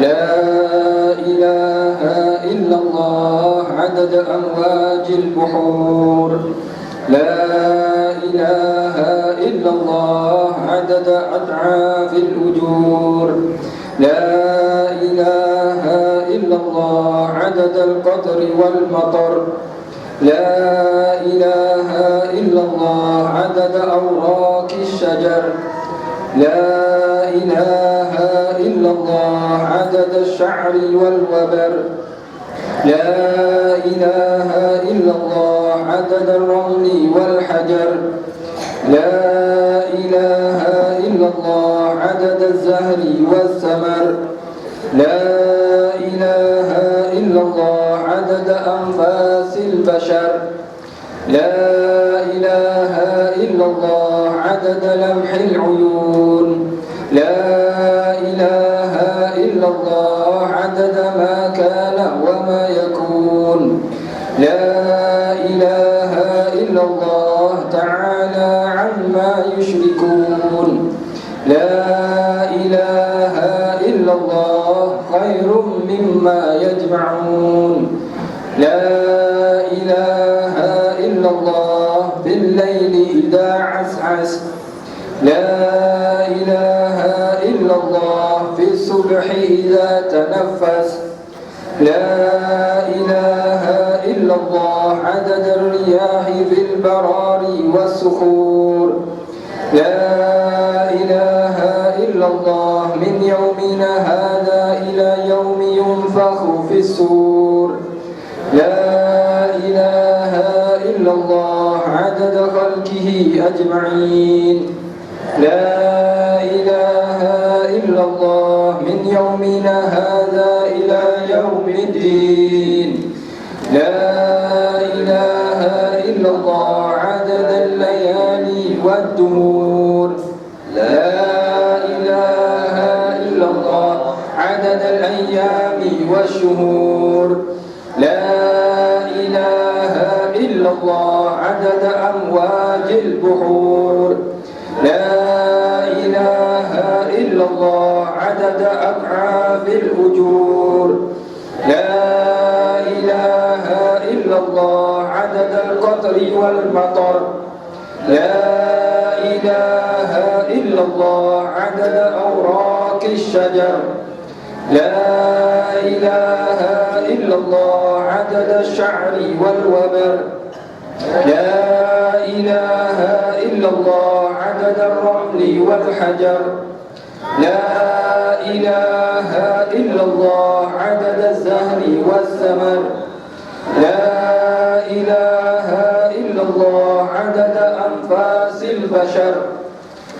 لا إله إلا الله عدد أمواج البحور لا إله إلا الله عدد أضعاف الأجور لا إله إلا الله عدد القطر والمطر لا إله إلا الله عدد أوراق الشجر لا إله إلا الله عدد الشعر والوبر لا إله إلا الله عدد الرمل والحجر لا إله إلا الله عدد الزهر والثمر لا إله إلا الله عدد أنفاس البشر لا إله إلا الله عدد لمح العيون لا إله إلا الله عدد ما كان وما يكون لا إله إلا الله تعالى عما يشركون لا إله إلا الله خير مما يجمعون لا إله إلا الله بالليل إذا عسعس لا إله إلا الله في الصبح إذا تنفس لا إله إلا الله عدد الرياح في البرار والصخور لا إله إلا الله من يومنا هذا إلى يوم ينفخ في الصور لا إله إلا الله عدد خلقه أجمعين لا إله إلا الله من يومنا هذا إلى يوم الدين لا إله إلا الله عدد الليالي والدهور لا إله إلا الله عدد الأيام والشهور لا إله إلا الله عدد أمواج البحور لا إله إلا الله عدد أضعاف الأجور لا إله إلا الله عدد القطر والمطر لا إله إلا الله عدد أوراق الشجر لا إله إلا الله عدد الشعر والوبر لا إله إلا الله عدد الرمل والحجر لا إله إلا الله عدد الزهر والثمر لا إله إلا الله عدد أنفاس البشر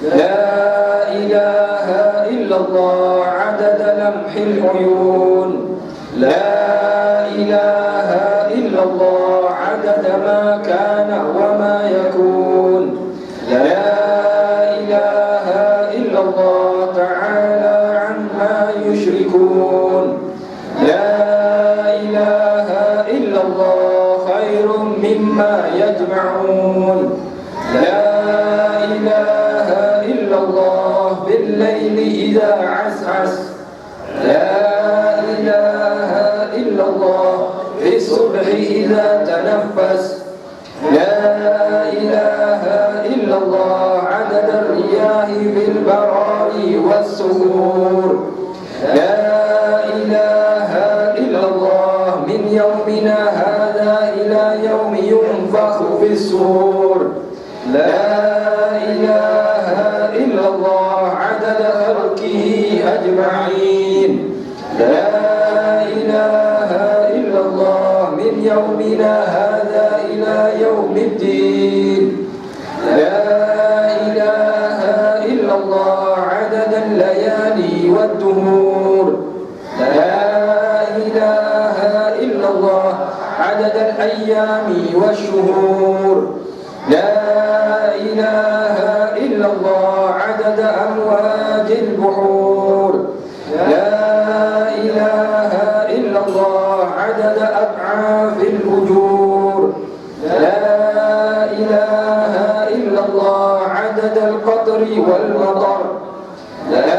لا إله إلا الله عدد لمح العيون لا إله إلا الله عدد ما كان وما يكون لا إله إلا الله تعالى عما يشركون لا إله إلا الله خير مما يجمعون لا إله إلا الله بالليل إذا عسعس لا إله إلا الله في الصبح إذا تنفس لا إله إلا الله عدد الرياح في البرار والصخور لا إله إلا الله من يومنا هذا إلى يوم ينفخ في الصور لا إله إلا الله عدد خلقه أجمعين لا إله إلا الله من يومنا هذا إلى يوم الدين لا إله إلا الله عدد الليالي والدهور لا إله إلا الله عدد الأيام والشهور لا إله إلا الله عدد أمواج البحور لا إله إلا الله عدد أضعاف الأجور لا إله إلا الله عدد القطر والمطر لا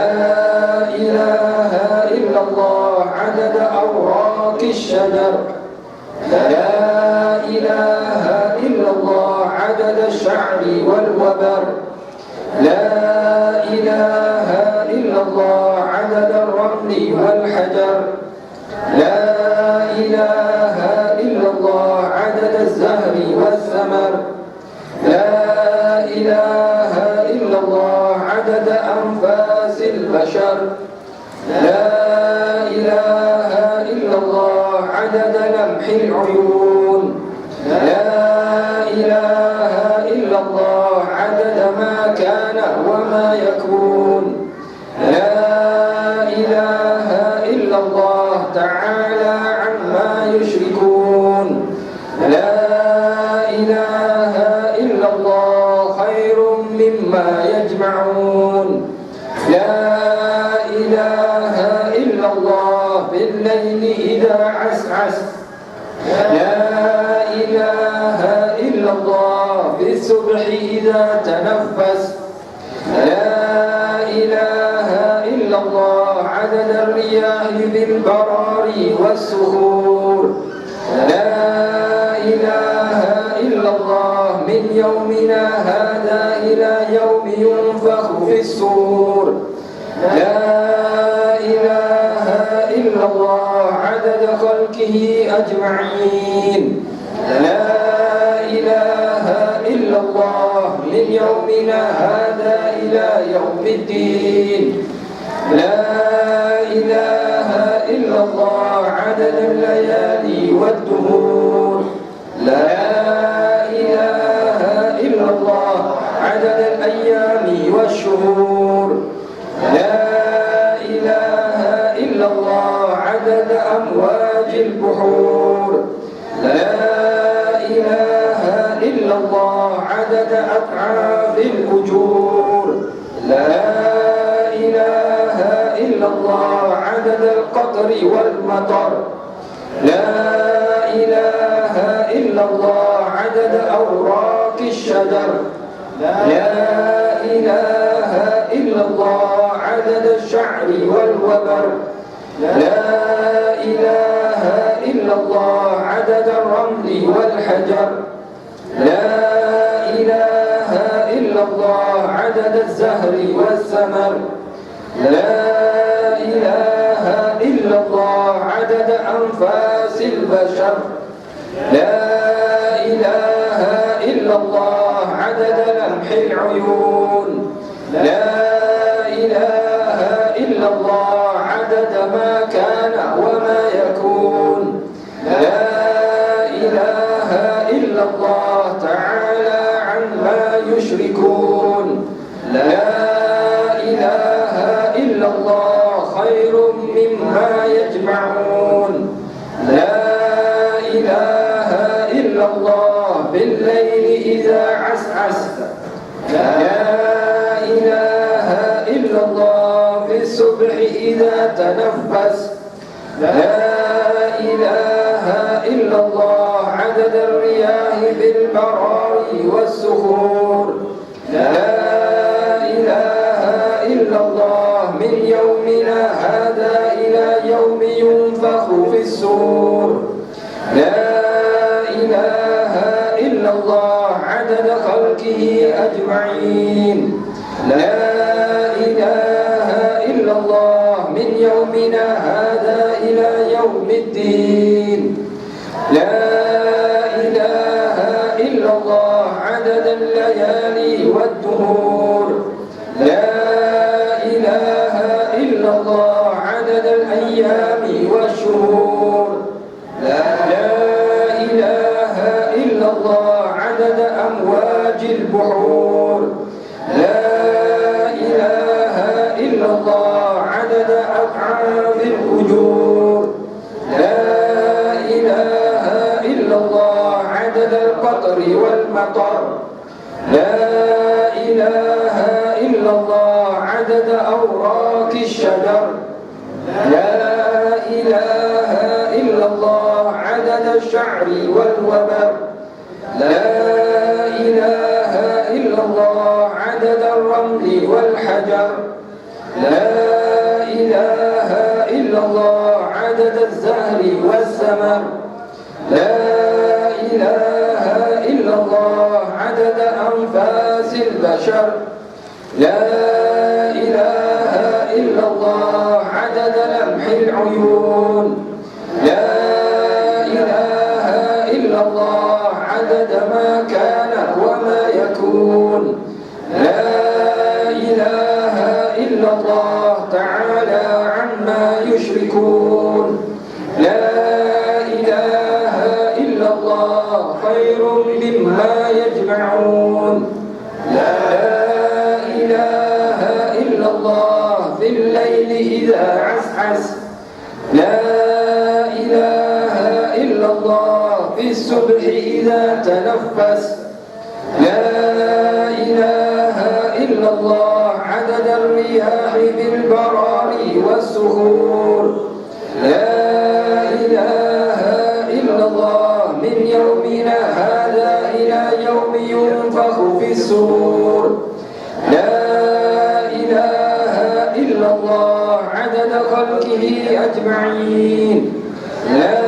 إله عدد أوراق الشجر لا إله إلا الله عدد الشعر والوبر لا إله إلا الله عدد الرمل والحجر لا إله إلا الله عدد الزهر والثمر لا إله إلا الله عدد أنفاس البشر لا إله إلا الله عدد لمح العيون لا إله إلا الله عدد ما كان وما يكون لا إله إلا الله تعالى عما يشركون لا إله إلا الله خير مما يجمعون لا إله إلا الله بالليل إذا عسعس لا إله إلا الله بالصبح إذا تنفس لا إله إلا الله عدد الرياح بالبرار والسهور لا إله إلا الله من يومنا هذا إلى يوم ينفخ في الصور لا إله إلا الله عدد خلقه أجمعين لا إله إلا الله من يومنا هذا إلى يوم الدين لا إله إلا الله عدد الليالي والدهور لا إله إلا الله عدد الأيام والشهور لا إله إلا الله عدد أمواج البحور لا إله إلا الله عدد أطعاف الأجور لا إله إلا الله عدد القطر والمطر لا إله إلا الله عدد أوراق الشجر لا إله إلا الله عدد الشعر والوبر لا إله إلا الله عدد الرمل والحجر لا إله إلا الله عدد الزهر والثمر لا إله إلا الله عدد أنفاس البشر لا إله إلا الله عدد لمح العيون لا إله إلا الله عدد ما كان وما يكون لا إله إلا الله تعالى عما يشركون لا إله إلا الله خير مما يجمعون لا إله إلا الله بالليل إذا عسعس لا إله إلا الله في الصبح إذا تنفس لا إله إلا الله عدد الرياح بالبرار والسهور لا إله إلا الله من يومنا هذا إلى يوم ينفخ في الصور لا إله إلا الله عدد خلقه أجمعين لا إله إلا الله من يومنا هذا إلى يوم الدين لا إله إلا الله عدد الليالي والدهور لا إله إلا الله عدد الأيام والشهور لا إله إلا الله عدد أمواج البحور لا إله إلا الله عدد أطعام الأجور لا إله إلا الله عدد القطر والمطر لا إله إلا الله عدد أوراق الشجر لا إله إلا الله عدد الشعر والوبر لا إله إلا الله عدد الرمل والحجر لا إله إلا الله عدد عدد الزهر والثمر لا إله إلا الله عدد أنفاس البشر لا إله إلا الله عدد لمح العيون لا إله إلا الله عدد ما كان وما يكون لا إله إلا الله تعالى عما يشركون لا إله إلا الله خير مما يجمعون لا إله إلا الله في الليل إذا عسعس لا إله إلا الله في الصبح إذا تنفس لا إله إلا الله عدد الرياح بالبراري والسهول لا إله إلا الله من يومنا هذا إلى يوم ينفخ في الصور لا إله إلا الله عدد خلقه أجمعين لا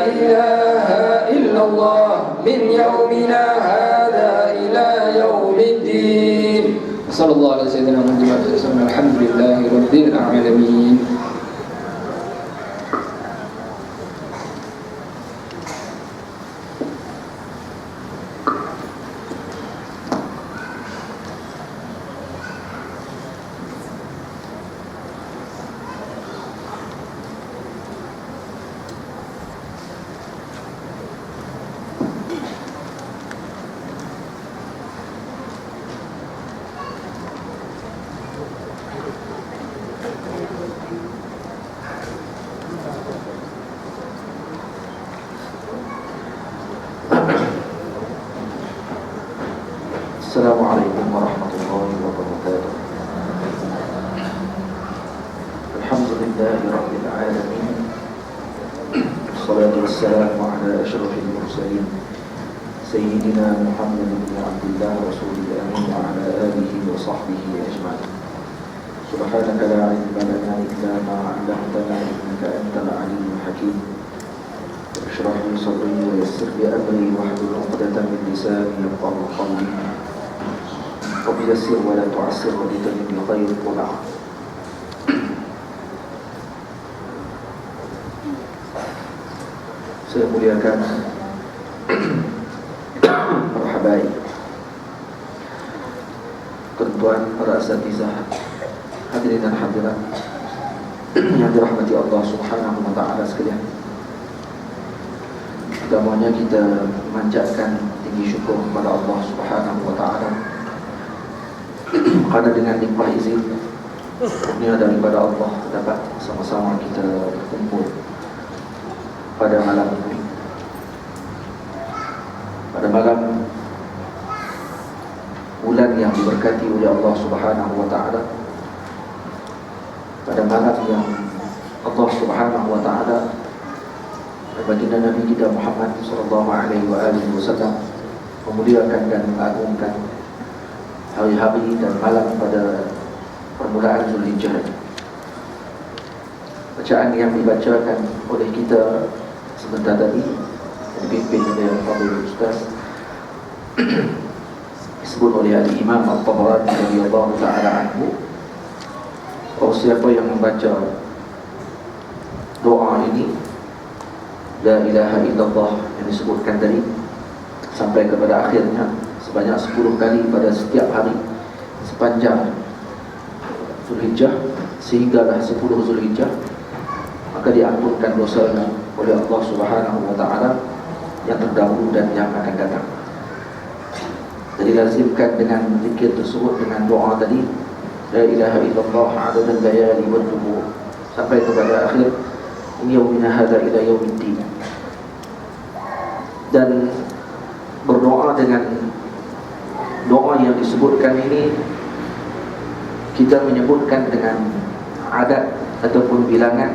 إله إلا الله من يومنا هذا إلى يوم الدين صلى الله على سيدنا محمد وسلم الحمد لله رب العالمين. Assalamualaikum warahmatullahi wabarakatuh. Alhamdulillahi rabbil alamin. Wassalatu wassalamu ala asyrafil mursalin Sayyidina Muhammad bin Abdullah Rasulil amin wa ala alihi wa sahbihi ajma'in. Subhanaka la ilma lana illa ma 'allamtana innaka antal alimul hakim. Ishrah li sadri wa yassir li amri wahlul 'uqdatam min lisani yafqahu qawli. وبيسر ولا تعسر ولتجد الخير والعافية. Saya muliakan para habaib, tuan-tuan, para asatizah, hadirin dan hadirat yang dirahmati Allah Subhanahu wa taala sekalian. Pertamanya kita memanjatkan tinggi syukur kepada Allah Subhanahu wa taala karena dengan limpah izin kurnia daripada Allah dapat sama-sama kita berkumpul pada malam ini, pada malam bulan yang diberkati oleh Allah Subhanahu wa taala, pada malam yang Allah Subhanahu wa taala baginda Nabi kita Muhammad sallallahu alaihi wasallam memuliakan dan mengagungkan hari-hari dan malam pada permulaan Zulhijjah. Bacaan yang dibacakan oleh kita sebentar tadi dipimpin oleh Fadil Ustaz disebut oleh Al-Imam At-Tabarani radhiyallahu ta'ala anhu. Siapa yang membaca doa ini, La ilaha illallah, yang disebutkan tadi sampai kepada akhirnya sebanyak 10 kali pada setiap hari sepanjang Zulhijjah sehinggalah 10 Zulhijjah, maka diampunkan dosanya oleh Allah Subhanahu wa taala yang terdahulu dan yang akan datang. Jadi lazimkan dengan zikir tersebut, dengan doa tadi, La ilaha illallah adadal layali wal nubuh, sampai kepada akhir yaumina hadza ila yaumiddin. Dan berdoa dengan doa yang disebutkan ini, kita menyebutkan dengan adat ataupun bilangan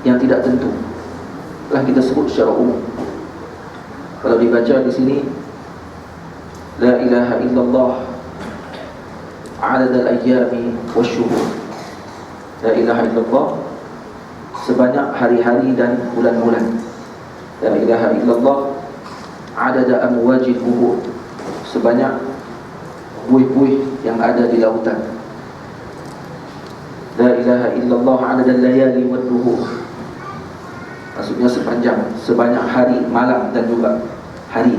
yang tidak tentu, telah kita sebut secara umum. Kalau dibaca di sini, La ilaha illallah adadal ayyami wasyuhur, La ilaha illallah sebanyak hari-hari dan bulan-bulan. La ilaha illallah adada amwajil buhur, sebanyak buih-buih yang ada di lautan. La ilaha illallah adada layali wad duhur, maksudnya sebanyak hari, malam dan juga hari.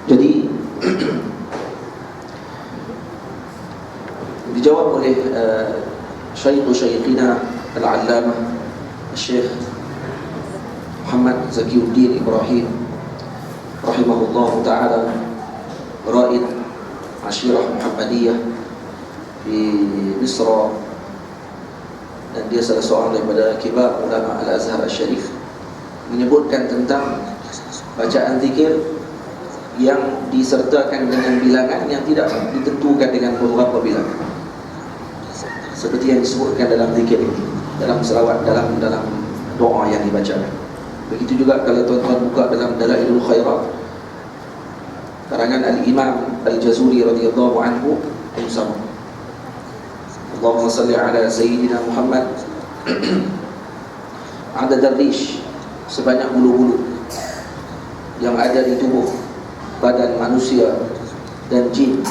Jadi dijawab oleh Syekhina Al-Allamah Syekh Muhammad Zakiuddin Ibrahim rahimahullah ta'ala, Raid Ashirah Muhammadiyah di Misra, dan dia salah seorang daripada kibar ulama Al-Azhar Al-Syarif, menyebutkan tentang bacaan zikir yang disertakan dengan bilangan yang tidak ditentukan dengan beberapa bilangan, seperti yang disebutkan dalam zikir ini, dalam selawat, dalam doa yang dibacakan. Begitu juga kalau tuan-tuan buka dalam Dalailul Khairat karangan Al-Imam Al-Jazuli radhiyallahu anhu, sama Allahumma salli ala Sayyidina Muhammad adad ar-rish, sebanyak bulu-bulu yang ada di tubuh badan manusia dan jin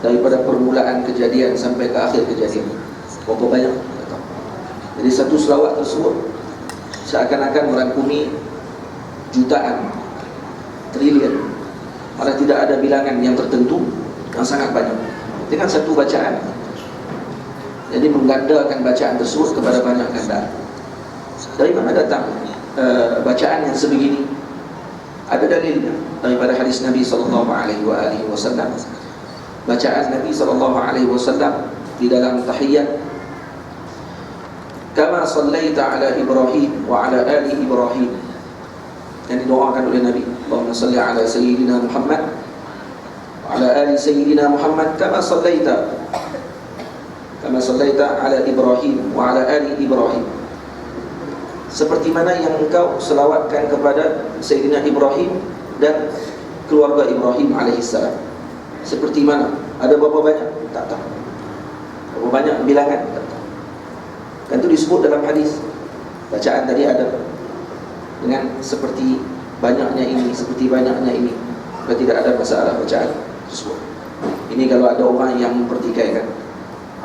daripada permulaan kejadian sampai ke akhir kejadian. Berapa banyak? Jadi satu selawat tersebut seakan-akan merangkumi jutaan, triliun, malah tidak ada bilangan yang tertentu, yang sangat banyak dengan satu bacaan. Jadi menggandakan bacaan tersebut kepada banyak ganda. Dari mana datang bacaan yang sebegini? Ada dalilnya daripada hadis Nabi SAW. Bacaan Nabi SAW di dalam tahiyyat, kama sallaita ala Ibrahim wa ala ali Ibrahim, yang didoakan oleh Nabi, Allahumma salli ala Sayyidina Muhammad wa ala ali Sayyidina Muhammad kama sallaita ala Ibrahim wa ala ali Ibrahim, seperti mana yang engkau selawatkan kepada Sayyidina Ibrahim dan keluarga Ibrahim alaihissalam. Seperti mana? Ada berapa banyak? Tak tahu. Berapa banyak bilangan? Tak tahu. Kan itu disebut dalam hadis. Bacaan tadi ada dengan seperti banyaknya ini, seperti banyaknya ini. Maka tidak ada masalah bacaan tersebut. Ini kalau ada orang yang mempertikaikan,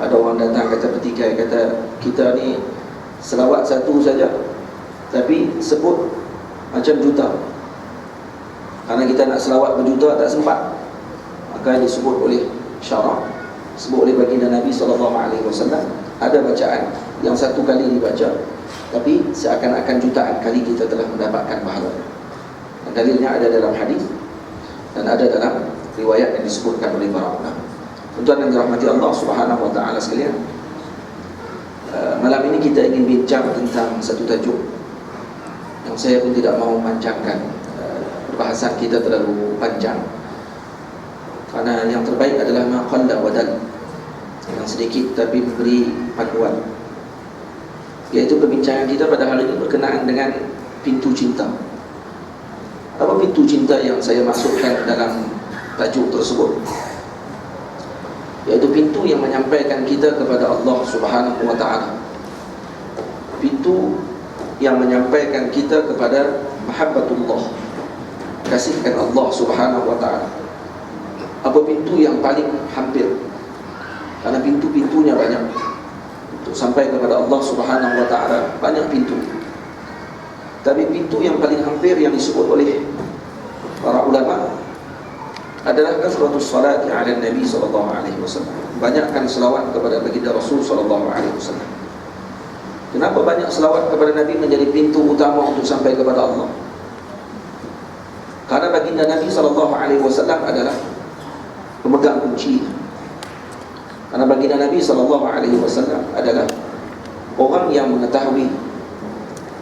ada orang datang kata pertikai, kata kita ni selawat satu saja tapi sebut macam juta, karena kita nak selawat berjuta tak sempat, maka disebut oleh syarak, disebut oleh baginda Nabi SAW, ada bacaan yang satu kali dibaca tapi seakan-akan jutaan kali kita telah mendapatkan pahala. Dan dalilnya ada dalam hadis dan ada dalam riwayat yang disebutkan oleh para ulama. Tuan-tuan yang dirahmati Allah Subhanahu wa taala sekalian, malam ini kita ingin bincang tentang satu tajuk yang saya pun tidak mahu panjangkan. Perbahasan kita terlalu panjang, karena yang terbaik adalah ma qalla wa dal, yang sedikit tapi memberi panduan. Iaitu perbincangan kita pada hari ini berkenaan dengan pintu cinta. Apa pintu cinta yang saya maksudkan dalam tajuk tersebut? Iaitu pintu yang menyampaikan kita kepada Allah Subhanahu wa ta'ala, pintu yang menyampaikan kita kepada mahabbatullah, kasihkan Allah Subhanahu wa ta'ala. Apa pintu yang paling hampir? Karena pintu-pintunya banyak. Untuk sampai kepada Allah Subhanahu wa ta'ala banyak pintu. Tapi pintu yang paling hampir yang disebut oleh para ulama adalah kasratus salati ala Nabi sallallahu alaihi wasallam. Banyakkan selawat kepada baginda Rasul sallallahu alaihi wasallam. Kenapa banyak selawat kepada Nabi menjadi pintu utama untuk sampai kepada Allah? Karena baginda Nabi sallallahu alaihi wasallam adalah pemegang kunci. Karena baginda Nabi sallallahu alaihi wasallam adalah orang yang mengetahui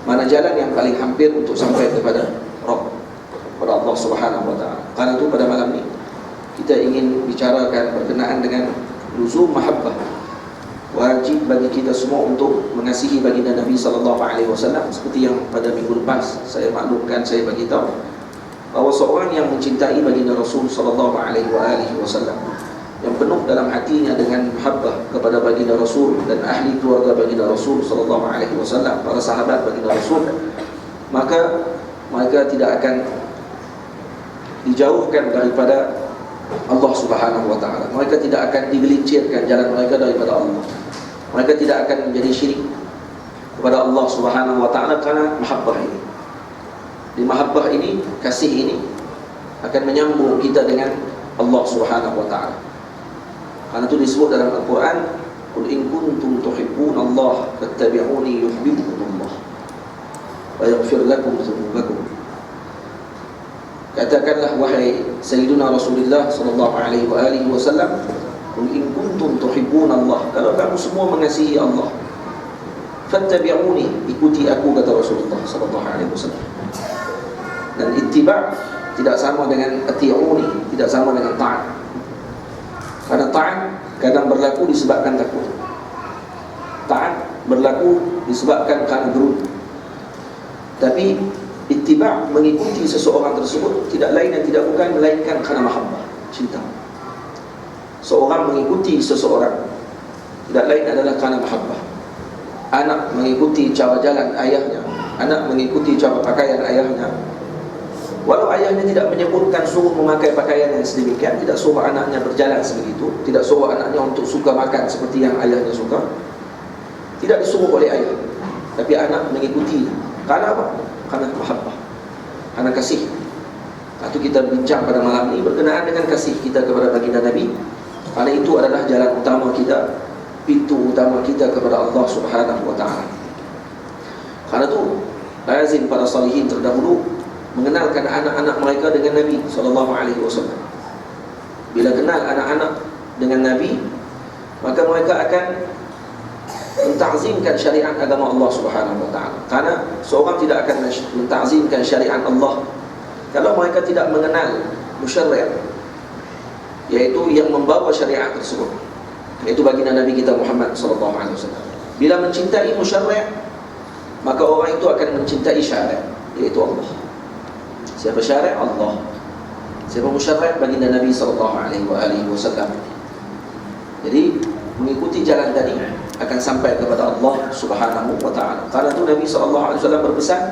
mana jalan yang paling hampir untuk sampai kepada Rabb, kepada Allah Subhanahu wa taala. Karena itu pada malam ini kita ingin bicarakan berkenaan dengan luzum mahabbah, wajib bagi kita semua untuk mengasihi baginda Nabi SAW. Seperti yang pada minggu lepas saya maklumkan, saya bagi tahu bahawa seorang yang mencintai baginda Rasul SAW, yang penuh dalam hatinya dengan mahabbah kepada baginda Rasul dan ahli keluarga baginda Rasul SAW, para sahabat baginda Rasul, maka mereka tidak akan dijauhkan daripada Allah Subhanahu wa taala. Mereka tidak akan digelincirkan jalan mereka daripada Allah. Mereka tidak akan menjadi syirik kepada Allah Subhanahu wa taala karena mahabbah ini. Di mahabbah ini, kasih ini akan menyambung kita dengan Allah Subhanahu wa taala. Karena itu disebut dalam Al-Quran, qul in kuntum tuhibbunallaha fattabi'uni yuhibbukumullah wa yaghfir lakum dzunubakum. Katakanlah wahai Sayyiduna Rasulullah sallallahu alaihi wasallam, qul in kuntum tuhibbunallah, kalau kamu semua mengasihi Allah, fattabi'uni, ikuti aku, kata Rasulullah sallallahu alaihi wasallam. Dan ittiba' tidak sama dengan ati'uni, tidak sama dengan ta'at. Karena ta'at kadang berlaku disebabkan takut, ta'at berlaku disebabkan karena gerut. Tapi ittiba', mengikuti seseorang tersebut, tidak lain dan tidak bukan melainkan karena mahabbah, cinta. Seorang mengikuti seseorang tidak lain adalah karena mahabbah. Anak mengikuti cara jalan ayahnya, anak mengikuti cara pakaian ayahnya, walau ayahnya tidak menyebutkan suruh memakai pakaian yang sedemikian, tidak suruh anaknya berjalan sebegitu, tidak suruh anaknya untuk suka makan seperti yang ayahnya suka, tidak disuruh oleh ayah, tapi anak mengikuti. Karena apa? Karena mahabbah, karena kasih. Itu kita bincang pada malam ini berkenaan dengan kasih kita kepada baginda Nabi. Karena itu adalah jalan utama kita, pintu utama kita kepada Allah Subhanahu wa taala. Karena itu lazim para salihin terdahulu mengenalkan anak-anak mereka dengan Nabi sallallahu alaihi wasallam. Bila kenal anak-anak dengan Nabi, maka mereka akan mentazimkan syariat agama Allah Subhanahu wa taala. Karena seorang tidak akan mentazimkan syariat Allah kalau mereka tidak mengenal musyarri', yaitu yang membawa syariat tersebut, yaitu baginda Nabi kita Muhammad sallallahu alaihi wasallam. Bila mencintai musyarri', maka orang itu akan mencintai syariat, yaitu Allah. Siapa syariat? Allah. Siapa musyarri'? Baginda Nabi sallallahu alaihi wasallam. Jadi mengikuti jalan tadi akan sampai kepada Allah Subhanahu wa taala. Karena itu Nabi sallallahu alaihi wasallam berpesan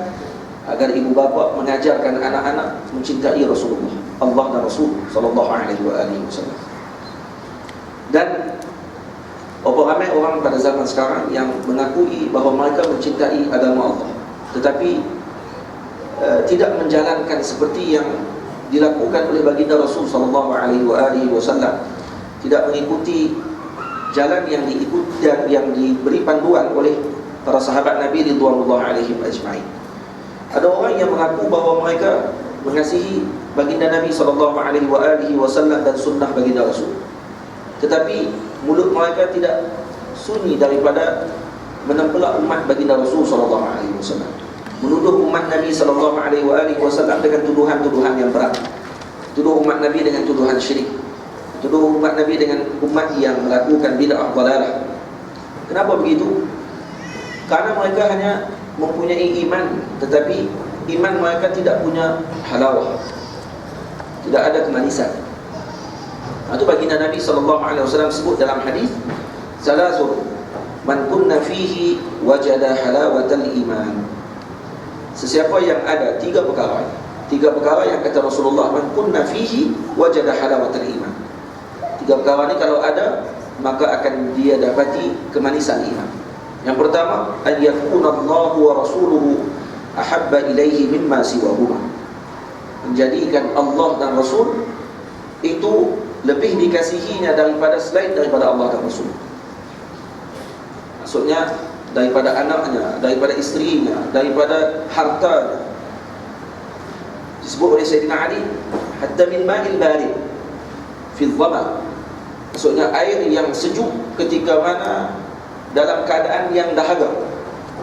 agar ibu bapa mengajarkan anak-anak mencintai Rasulullah, Allah dan Rasul sallallahu alaihi wasallam. Dan berapa ramai orang pada zaman sekarang yang mengakui bahawa mereka mencintai agama Allah, tetapi tidak menjalankan seperti yang dilakukan oleh baginda Rasul sallallahu alaihi wasallam, tidak mengikuti jalan yang diikut dan yang diberi panduan oleh para sahabat Nabi ridwanullah alaihim ajma'in. Ada orang yang mengaku bahawa mereka mengasihi baginda Nabi sallallahu alaihi wasallam dan sunnah baginda Rasul, tetapi mulut mereka tidak sunyi daripada menempelak umat baginda Rasul sallallahu alaihi wasallam, menuduh umat Nabi sallallahu alaihi wasallam dengan tuduhan-tuduhan yang berat, tuduh umat Nabi dengan tuduhan syirik, tuduh umat Nabi dengan umat yang melakukan bid'ah dalalah. Kenapa begitu? Karena mereka hanya mempunyai iman, tetapi iman mereka tidak punya halawah, tidak ada kemanisan. Itu baginda Nabi SAW sebut dalam hadis, salasun man kunna fihi wajada halawatal iman. Sesiapa yang ada tiga perkara yang kata Rasulullah, man kunna fihi wajada halawatal iman. Tiga perkara ini kalau ada, maka akan dia dapati kemanisan iman. Yang pertama, an yakunallahu wa rasuluhu ahabba ilaihi mimma siwahuma. Menjadikan Allah dan Rasul itu lebih dikasihinya daripada selain daripada Allah dan Rasul. Maksudnya daripada anaknya, daripada isterinya, daripada hartanya. Disebut oleh Sayyidina Ali, hatta min ma'il barid fi dhama. Maksudnya air yang sejuk ketika mana dalam keadaan yang dahaga.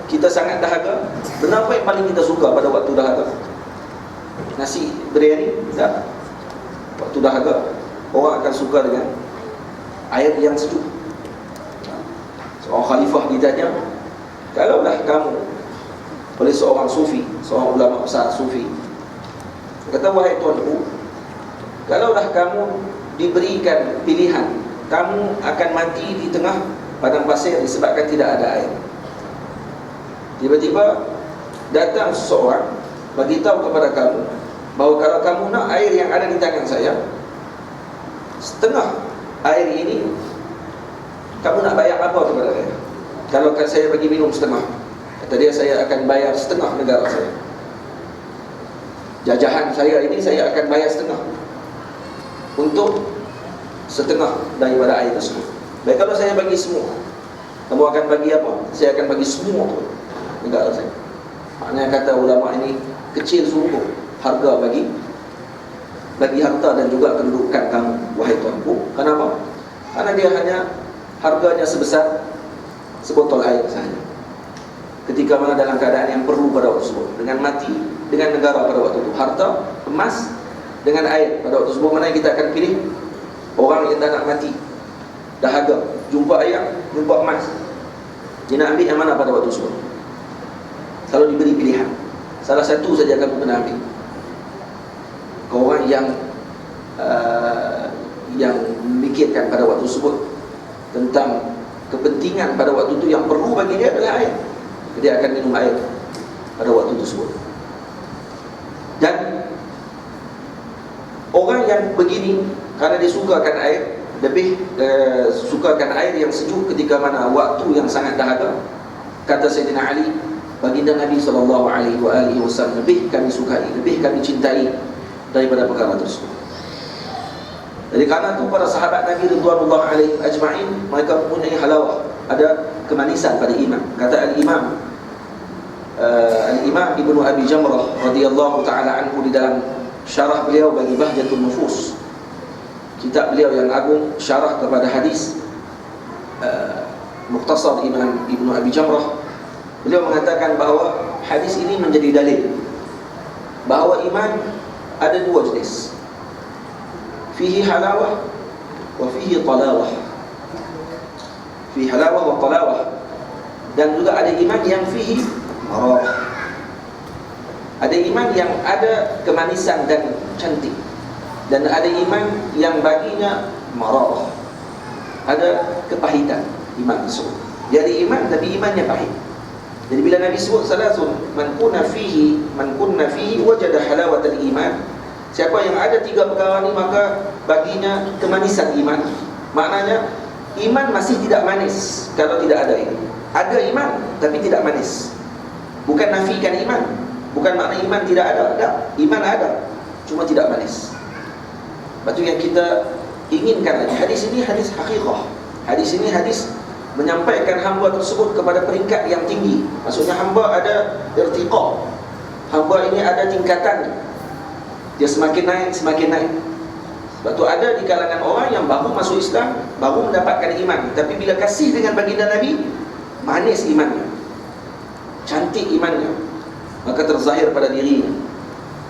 Kita sangat dahaga. Benar apa yang paling kita suka pada waktu dahaga? Nasi biryani? Tak. Waktu dahaga orang akan suka dengan air yang sejuk. Seorang khalifah ditanya, kalaulah kamu, oleh seorang sufi, seorang ulama besar sufi, kata, wahai tuanku, kalaulah kamu diberikan pilihan, kamu akan mati di tengah padang pasir disebabkan tidak ada air. Tiba-tiba datang seseorang beritahu kepada kamu bahawa kalau kamu nak air yang ada di tangan saya, setengah air ini kamu nak bayar apa kepada saya? Kalau saya bagi minum setengah, kata dia, saya akan bayar setengah negara saya. Jajahan saya ini saya akan bayar setengah untuk setengah daripada air tersebut. Baik, kalau saya bagi semua, kamu akan bagi apa? Saya akan bagi semua negara saya. Maknanya kata ulama ini, kecil sungguh harga bagi harta dan juga kedudukan kamu, wahai tuanku. Kenapa? Karena dia hanya harganya sebesar sebotol air sahaja. Ketika mana dalam keadaan yang perlu pada waktu tersebut, dengan mati, dengan negara pada waktu itu, harta, emas dengan air pada waktu tersebut, mana yang kita akan pilih? Orang yang tak nak mati, dahaga, jumpa air, jumpa emas, dia nak ambil yang mana pada waktu tersebut? Kalau diberi pilihan, salah satu saja kamu kena ambil. Orang yang memikirkan pada waktu tersebut tentang kepentingan pada waktu itu yang perlu bagi dia adalah air, dia akan minum air pada waktu tersebut. Dan orang yang begini, karena dia sukakan air, lebih sukakan air yang sejuk ketika mana waktu yang sangat dahaga. Kata Sayyidina Ali, baginda Nabi SAW lebih kami sukai, lebih kami cintai daripada perkara tersebut. Jadi karena itu para sahabat Nabi Ridwanullah alaihim ajma'in, mereka mempunyai halawah, ada kemanisan pada iman. Kata Al-Imam Ibnu Abi Jamrah radhiyallahu ta'ala anhu di dalam syarah beliau bagi Bahjatul Nufus, kitab beliau yang agung, syarah kepada hadis Mukhtasar Imam Ibnu Abi Jamrah, beliau mengatakan bahawa hadis ini menjadi dalil bahawa iman ada dua jenis, fihi halawah wa fihi talawah. Fihi halawah wa talawah, dan juga ada iman yang fihi marah. Ada iman yang ada kemanisan dan cantik, dan ada iman yang baginya marah, ada kepahitan iman tersebut. Jadi iman tapi imannya pahit. Jadi bila Nabi sebut salasun man kunna fihi wajada halawatal iman, siapa yang ada tiga perkara ni maka baginya kemanisan iman. Maknanya iman masih tidak manis kalau tidak ada ini. Ada iman tapi tidak manis. Bukan nafikan iman, bukan makna iman tidak ada. Tak, iman ada, cuma tidak manis. Batu yang kita inginkan lagi, hadis ini hadis hakikah. Hadis ini hadis menyampaikan hamba tersebut kepada peringkat yang tinggi. Maksudnya hamba ada irtiqa, hamba ini ada tingkatan, dia semakin naik, semakin naik. Sebab tu ada di kalangan orang yang baru masuk Islam, baru mendapatkan iman, tapi bila kasih dengan baginda Nabi, manis imannya, cantik imannya, maka terzahir pada dirinya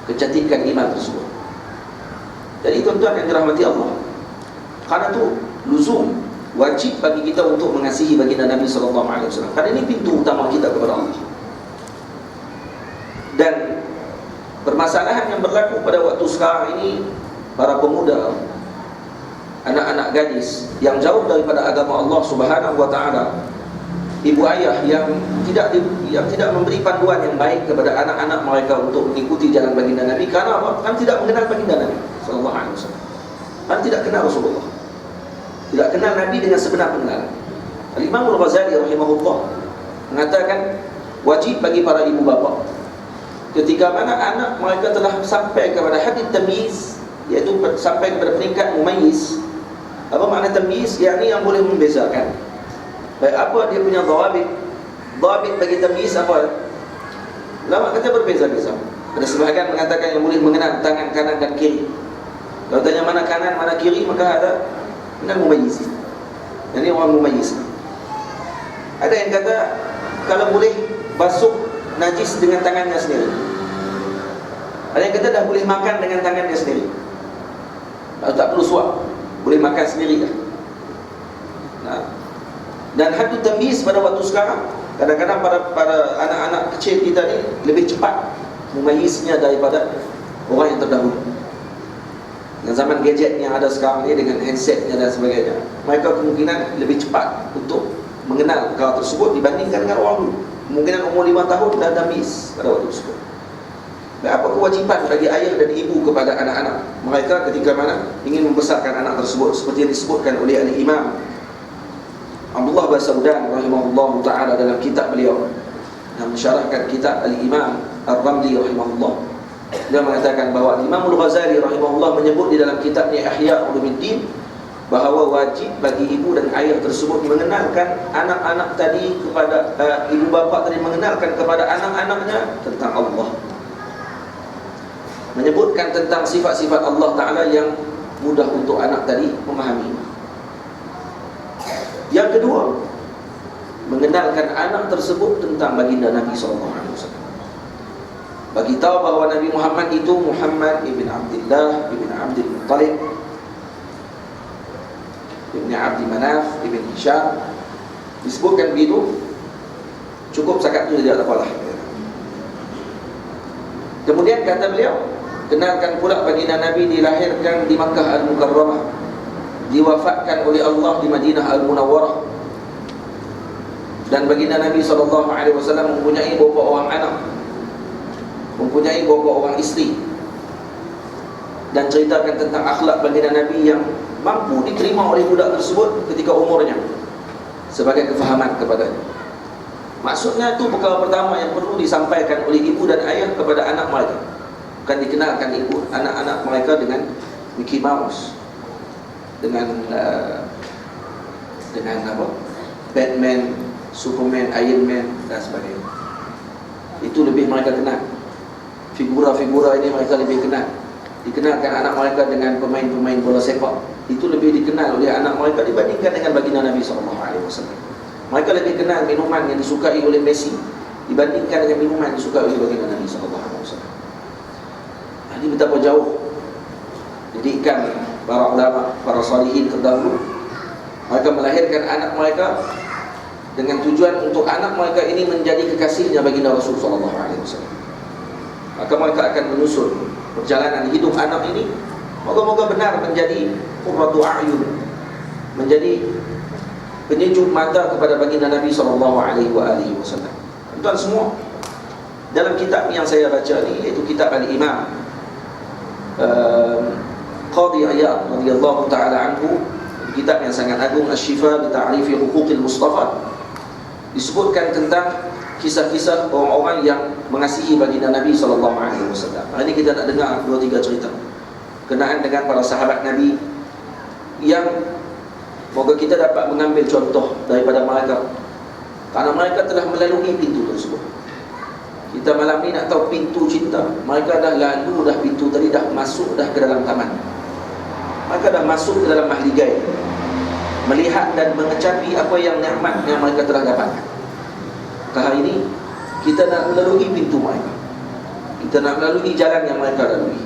kecantikan iman tersebut. Jadi tuan-tuan yang dirahmati Allah, karena tu luzum, wajib bagi kita untuk mengasihi baginda Nabi SAW, karena ini pintu utama kita kepada Allah. Dan permasalahan yang berlaku pada waktu sekarang ini, para pemuda, anak-anak gadis yang jauh daripada agama Allah Subhanahu wa taala, ibu ayah yang tidak memberi panduan yang baik kepada anak-anak mereka untuk mengikuti jalan baginda Nabi. Karena apa? Kan tidak mengenal baginda Nabi sallallahu alaihi wasallam. Kan tidak kenal Rasulullah, tidak kenal Nabi dengan sebenar pengenalan. Al-Imam Al-Ghazali rahimahullah mengatakan wajib bagi para ibu bapa ketika mana anak mereka telah sampai kepada hadid tamyiz, iaitu sampai kepada peringkat mumayyiz. Apa makna tamyiz? Yakni yang boleh membezakan. Baik, apa dia punya dhawabit? Dhawabit bagi tamyiz apa? Ulama kata berbeza-beza. Ada sebahagian mengatakan yang boleh mengenal tangan kanan dan kiri. Kalau tanya mana kanan, mana kiri, maka ada minal mumayyiz. Jadi orang mumayyiz. Ada yang kata kalau boleh basuh najis dengan tangannya sendiri. Ada yang kata dah boleh makan dengan tangannya sendiri. Tak perlu suap, boleh makan sendiri dah. Nah, Dan haddu tamyiz pada waktu sekarang, kadang-kadang pada anak-anak kecil kita ni lebih cepat memayiznya daripada orang yang terdahulu. Dengan zaman gadget yang ada sekarang ni, dengan handsetnya dan sebagainya, mereka kemungkinan lebih cepat untuk mengenal perkara tersebut dibandingkan dengan orang dulu. Kemungkinan umur 5 tahun dah tamyiz pada waktu tersebut. Dan apa kewajipan bagi ayah dan ibu kepada anak-anak mereka ketika mana ingin membesarkan anak tersebut, seperti yang disebutkan oleh Al-Imam Abdullah bin Saudan rahimahullah ta'ala dalam kitab beliau yang mensyarahkan kitab Al-Imam Ar-Ramli rahimahullah. Dia mengatakan bahawa Imam Al-Ghazali rahimahullah menyebut di dalam kitabnya Ihya Ulumuddin bahawa wajib bagi ibu dan ayah tersebut mengenalkan anak-anak tadi kepada ibu bapa tadi mengenalkan kepada anak-anaknya tentang Allah, menyebutkan tentang sifat-sifat Allah Ta'ala yang mudah untuk anak tadi memahami. Yang kedua, mengenalkan anak tersebut tentang baginda Nabi SAW. Bagi tahu bahawa Nabi Muhammad itu Muhammad ibn Abdullah ibn Abdul Muttalib ibn Abdi Manaf ibn Hisham. Disebutkan begitu, cukup setakat itu tidak apalah. Kemudian kata beliau, kenalkan pula baginda Nabi dilahirkan di Makkah Al-Mukarramah, diwafatkan oleh Allah di Madinah Al-Munawwarah, dan baginda Nabi SAW mempunyai beberapa orang anak, mempunyai beberapa orang isteri, dan ceritakan tentang akhlak baginda Nabi yang mampu diterima oleh budak tersebut ketika umurnya sebagai kefahaman kepadanya. Maksudnya itu perkara pertama yang perlu disampaikan oleh ibu dan ayah kepada anak mereka. Bukan dikenalkan ibu anak-anak mereka dengan Mickey Mouse, dengan apa, Batman, Superman, Iron Man dan sebagainya. Itu lebih mereka kenal. Figura-figura ini mereka lebih kenal. Dikenalkan anak mereka dengan pemain-pemain bola sepak, itu lebih dikenal oleh anak mereka dibandingkan dengan baginda Nabi SAW. Mereka lebih kenal minuman yang disukai oleh Messi dibandingkan dengan minuman yang disukai oleh baginda Nabi SAW. Ini betapa jauh didikan para ulama, para salihin terdahulu. Mereka melahirkan anak mereka dengan tujuan untuk anak mereka ini menjadi kekasihnya baginda Rasul SAW. Maka mereka akan menyusun perjalanan hidup anak ini, moga-moga benar menjadi qurratu a'yun, menjadi penyejuk mata kepada baginda Nabi SAW. Tuan semua, dalam kitab yang saya baca ni, iaitu kitab Al-Imam Qadhi Iyad radhiyallahu ta'ala anhu, kitab yang sangat agung, Asy-Syifa bi Ta'rifi Huquqil Mustafa, disebutkan tentang kisah-kisah orang-orang yang mengasihi baginda Nabi SAW. Hari ini kita nak dengar 2-3 cerita kenaan dengan para sahabat Nabi yang moga kita dapat mengambil contoh daripada mereka, kerana mereka telah melalui pintu tersebut. Kita malam ni nak tahu pintu cinta. Mereka dah lalu dah pintu tadi, dah masuk dah ke dalam taman. Mereka dah masuk ke dalam mahligai, melihat dan mengecapi apa yang nikmat yang mereka telah dapatkan. Hari ini kita nak melalui pintu mereka, kita nak melalui jalan yang mereka lalui.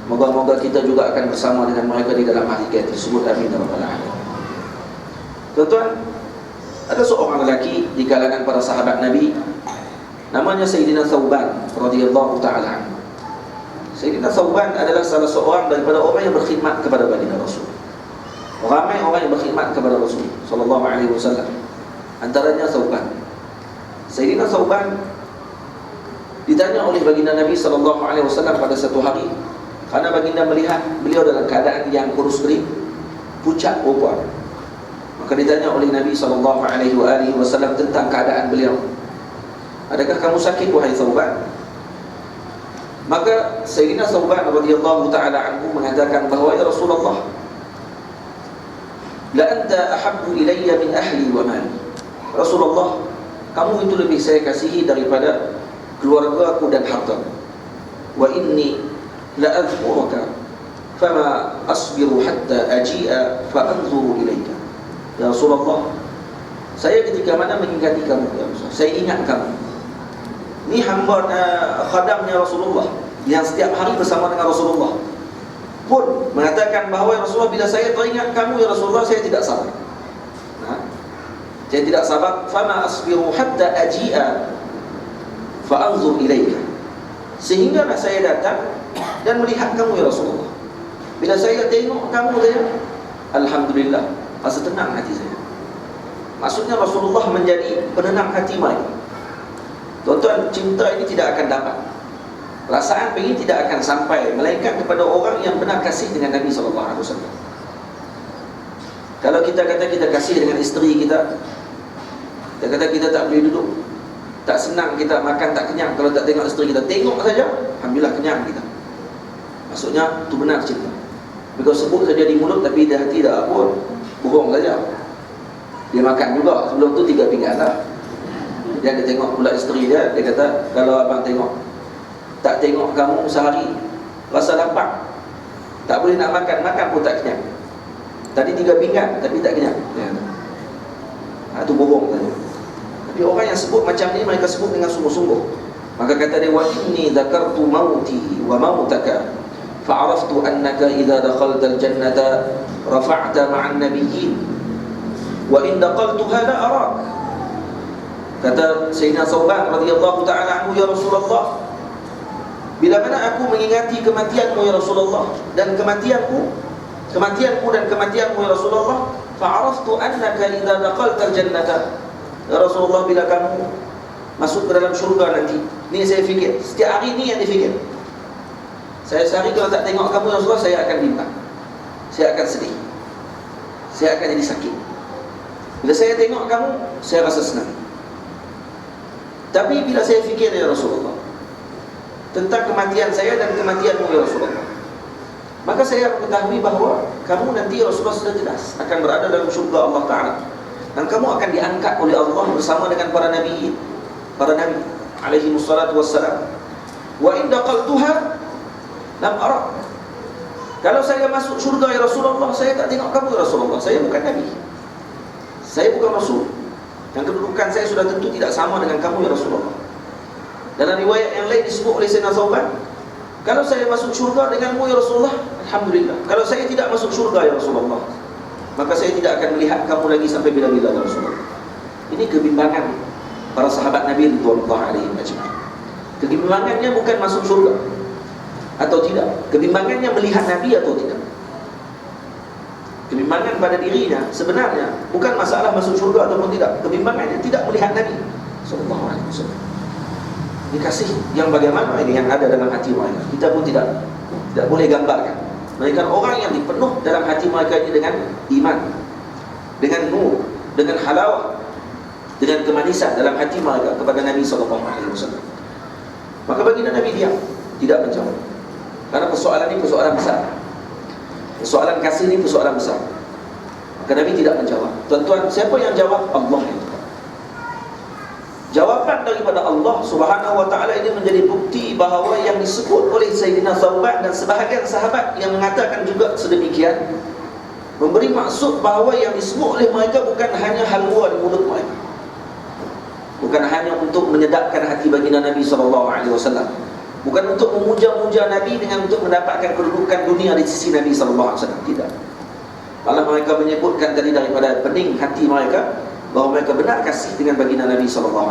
Moga-moga kita juga akan bersama dengan mereka di dalam mahligai tersebut. Amin ya rabbal alamin. Tuan-tuan, ada seorang lelaki di kalangan para sahabat Nabi, namanya Sayyidina Thawban radhiyallahu ta'ala anhu. Sayyidina Thawban adalah salah seorang daripada orang yang berkhidmat kepada baginda Rasul. Ramai orang yang berkhidmat kepada Rasul sallallahu alaihi wasallam, antaranya Thawban. Sayyidina Thawban ditanya oleh baginda Nabi sallallahu alaihi wasallam pada satu hari, kerana baginda melihat beliau dalam keadaan yang kurus kering, pucat rupa. Maka ditanya oleh Nabi sallallahu alaihi wasallam tentang keadaan beliau. Adakah kamu sakit wahai Thawban? Maka Sayyidina Thawban radhiyallahu ta'ala anhu mengatakan bahawa, ya Rasulullah, la anta ahabbu ilayya min ahli wa mali. Rasulullah, kamu itu lebih saya kasihi daripada keluarga aku dan harta. Wa inni la adhkuruka fama asbiru hatta aji'a fa anzuru ilayka. Ya Rasulullah, saya ketika mana mengingati kamu, ya Rasulullah, saya ingat kamu. Ini hamba khadamnya Rasulullah yang setiap hari bersama dengan Rasulullah pun mengatakan bahawa, ya Rasulullah, bila saya teringat kamu, ya Rasulullah, saya tidak sabar. Saya tidak sabar, fama asbiru hatta aji'a fa anzur ilaika. Sehinggalah saya datang dan melihat kamu ya Rasulullah. Bila saya tengok kamu saya, alhamdulillah, rasa tenang hati saya. Maksudnya Rasulullah menjadi penenang hati mereka. Tuan-tuan, cinta ini tidak akan dapat, perasaan ini tidak akan sampai melainkan kepada orang yang benar kasih dengan Nabi SAW. Kalau kita kata kita kasih dengan isteri kita, kita kata kita tak boleh duduk, tak senang kita makan, tak kenyang kalau tak tengok isteri kita. Tengok saja, alhamdulillah kenyang kita. Maksudnya itu benar cinta. Because sebut saja di mulut tapi di hati dah apa, bohong saja. Dia makan juga, sebelum tu 3 pinggan lah. Dia tengok pula isteri dia, dia kata, kalau abang tak tengok kamu sehari, rasa lapar, tak boleh nak makan, makan pun tak kenyang. Tadi 3 pinggan tapi tak kenyang. Itu bohong saja. Tapi orang yang sebut macam ni, mereka sebut dengan sungguh-sungguh. Maka kata dia, wa inni dzakartu mauti wa mautaka fa'araftu annaka idza dakhalta al-jannata rafa'ta ma'an nabiyyin wa in daqaltuha la arak. Kata Sayyidina Thawban radhiyallahu ta'ala anhu, ya Rasulullah, bila mana aku mengingati kematianmu ya Rasulullah, dan kematianmu ya Rasulullah, fa'araftu annaka idza daqalta al-jannata, ya Rasulullah, bila kamu masuk ke dalam syurga nanti. Ni saya fikir, setiap hari ni yang difikir. Saya sehari kalau tak tengok kamu ya Rasulullah, saya akan bimbang, saya akan sedih, saya akan jadi sakit. Bila saya tengok kamu, saya rasa senang. Tapi bila saya fikir ya Rasulullah tentang kematian saya dan kematianmu ya Rasulullah, maka saya mengetahui bahawa kamu nanti ya Rasulullah sudah jelas akan berada dalam syurga Allah Ta'ala, dan kamu akan diangkat oleh Allah bersama dengan para nabi alaihi wassalatu wassalam. Wa in daqaltuha lam arak. Kalau saya masuk syurga ya Rasulullah, saya tak tengok kamu ya Rasulullah. Saya bukan nabi, saya bukan rasul, dan kedudukan saya sudah tentu tidak sama dengan kamu ya Rasulullah. Dalam riwayat yang lain disebut oleh Sayyidina Thawban, kalau saya masuk syurga denganmu ya Rasulullah, alhamdulillah. Kalau saya tidak masuk syurga ya Rasulullah, maka saya tidak akan melihat kamu lagi sampai bila-bila ya Rasulullah. Ini kebimbangan para sahabat Nabi radhiyallahu alaihim ajma'in. Kebimbangannya bukan masuk syurga atau tidak, kebimbangannya melihat Nabi atau tidak. Kebimbangan pada dirinya sebenarnya bukan masalah masuk syurga ataupun tidak, kebimbangannya tidak melihat Nabi sallallahu alaihi wasallam. Ini kasih yang bagaimana ini yang ada dalam hati mereka, kita pun tidak boleh gambarkan. Mereka orang yang dipenuh dalam hati mereka ini dengan iman, dengan nur, dengan halawah, dengan kemanisan dalam hati mereka kepada Nabi sallallahu alaihi wasallam. Maka baginda Nabi diam, tidak menjawab. Karena persoalan ini persoalan besar. Persoalan kasih ini persoalan besar. Maka Nabi tidak menjawab. Tuan-tuan, siapa yang jawab? Allah yang jawab. Jawapan daripada Allah Subhanahu wa ta'ala ini menjadi bukti bahawa yang disebut oleh Sayyidina Thawban dan sebahagian sahabat yang mengatakan juga sedemikian, memberi maksud bahawa yang disebut oleh mereka bukan hanya halwa di mulut mereka, bukan hanya untuk menyedapkan hati baginda Nabi SAW, bukan untuk memuja-muja Nabi dengan untuk mendapatkan kedudukan dunia di sisi Nabi SAW. Tidak. Malah mereka menyebutkan tadi daripada pening hati mereka bahawa mereka benar kasih dengan baginda Nabi SAW.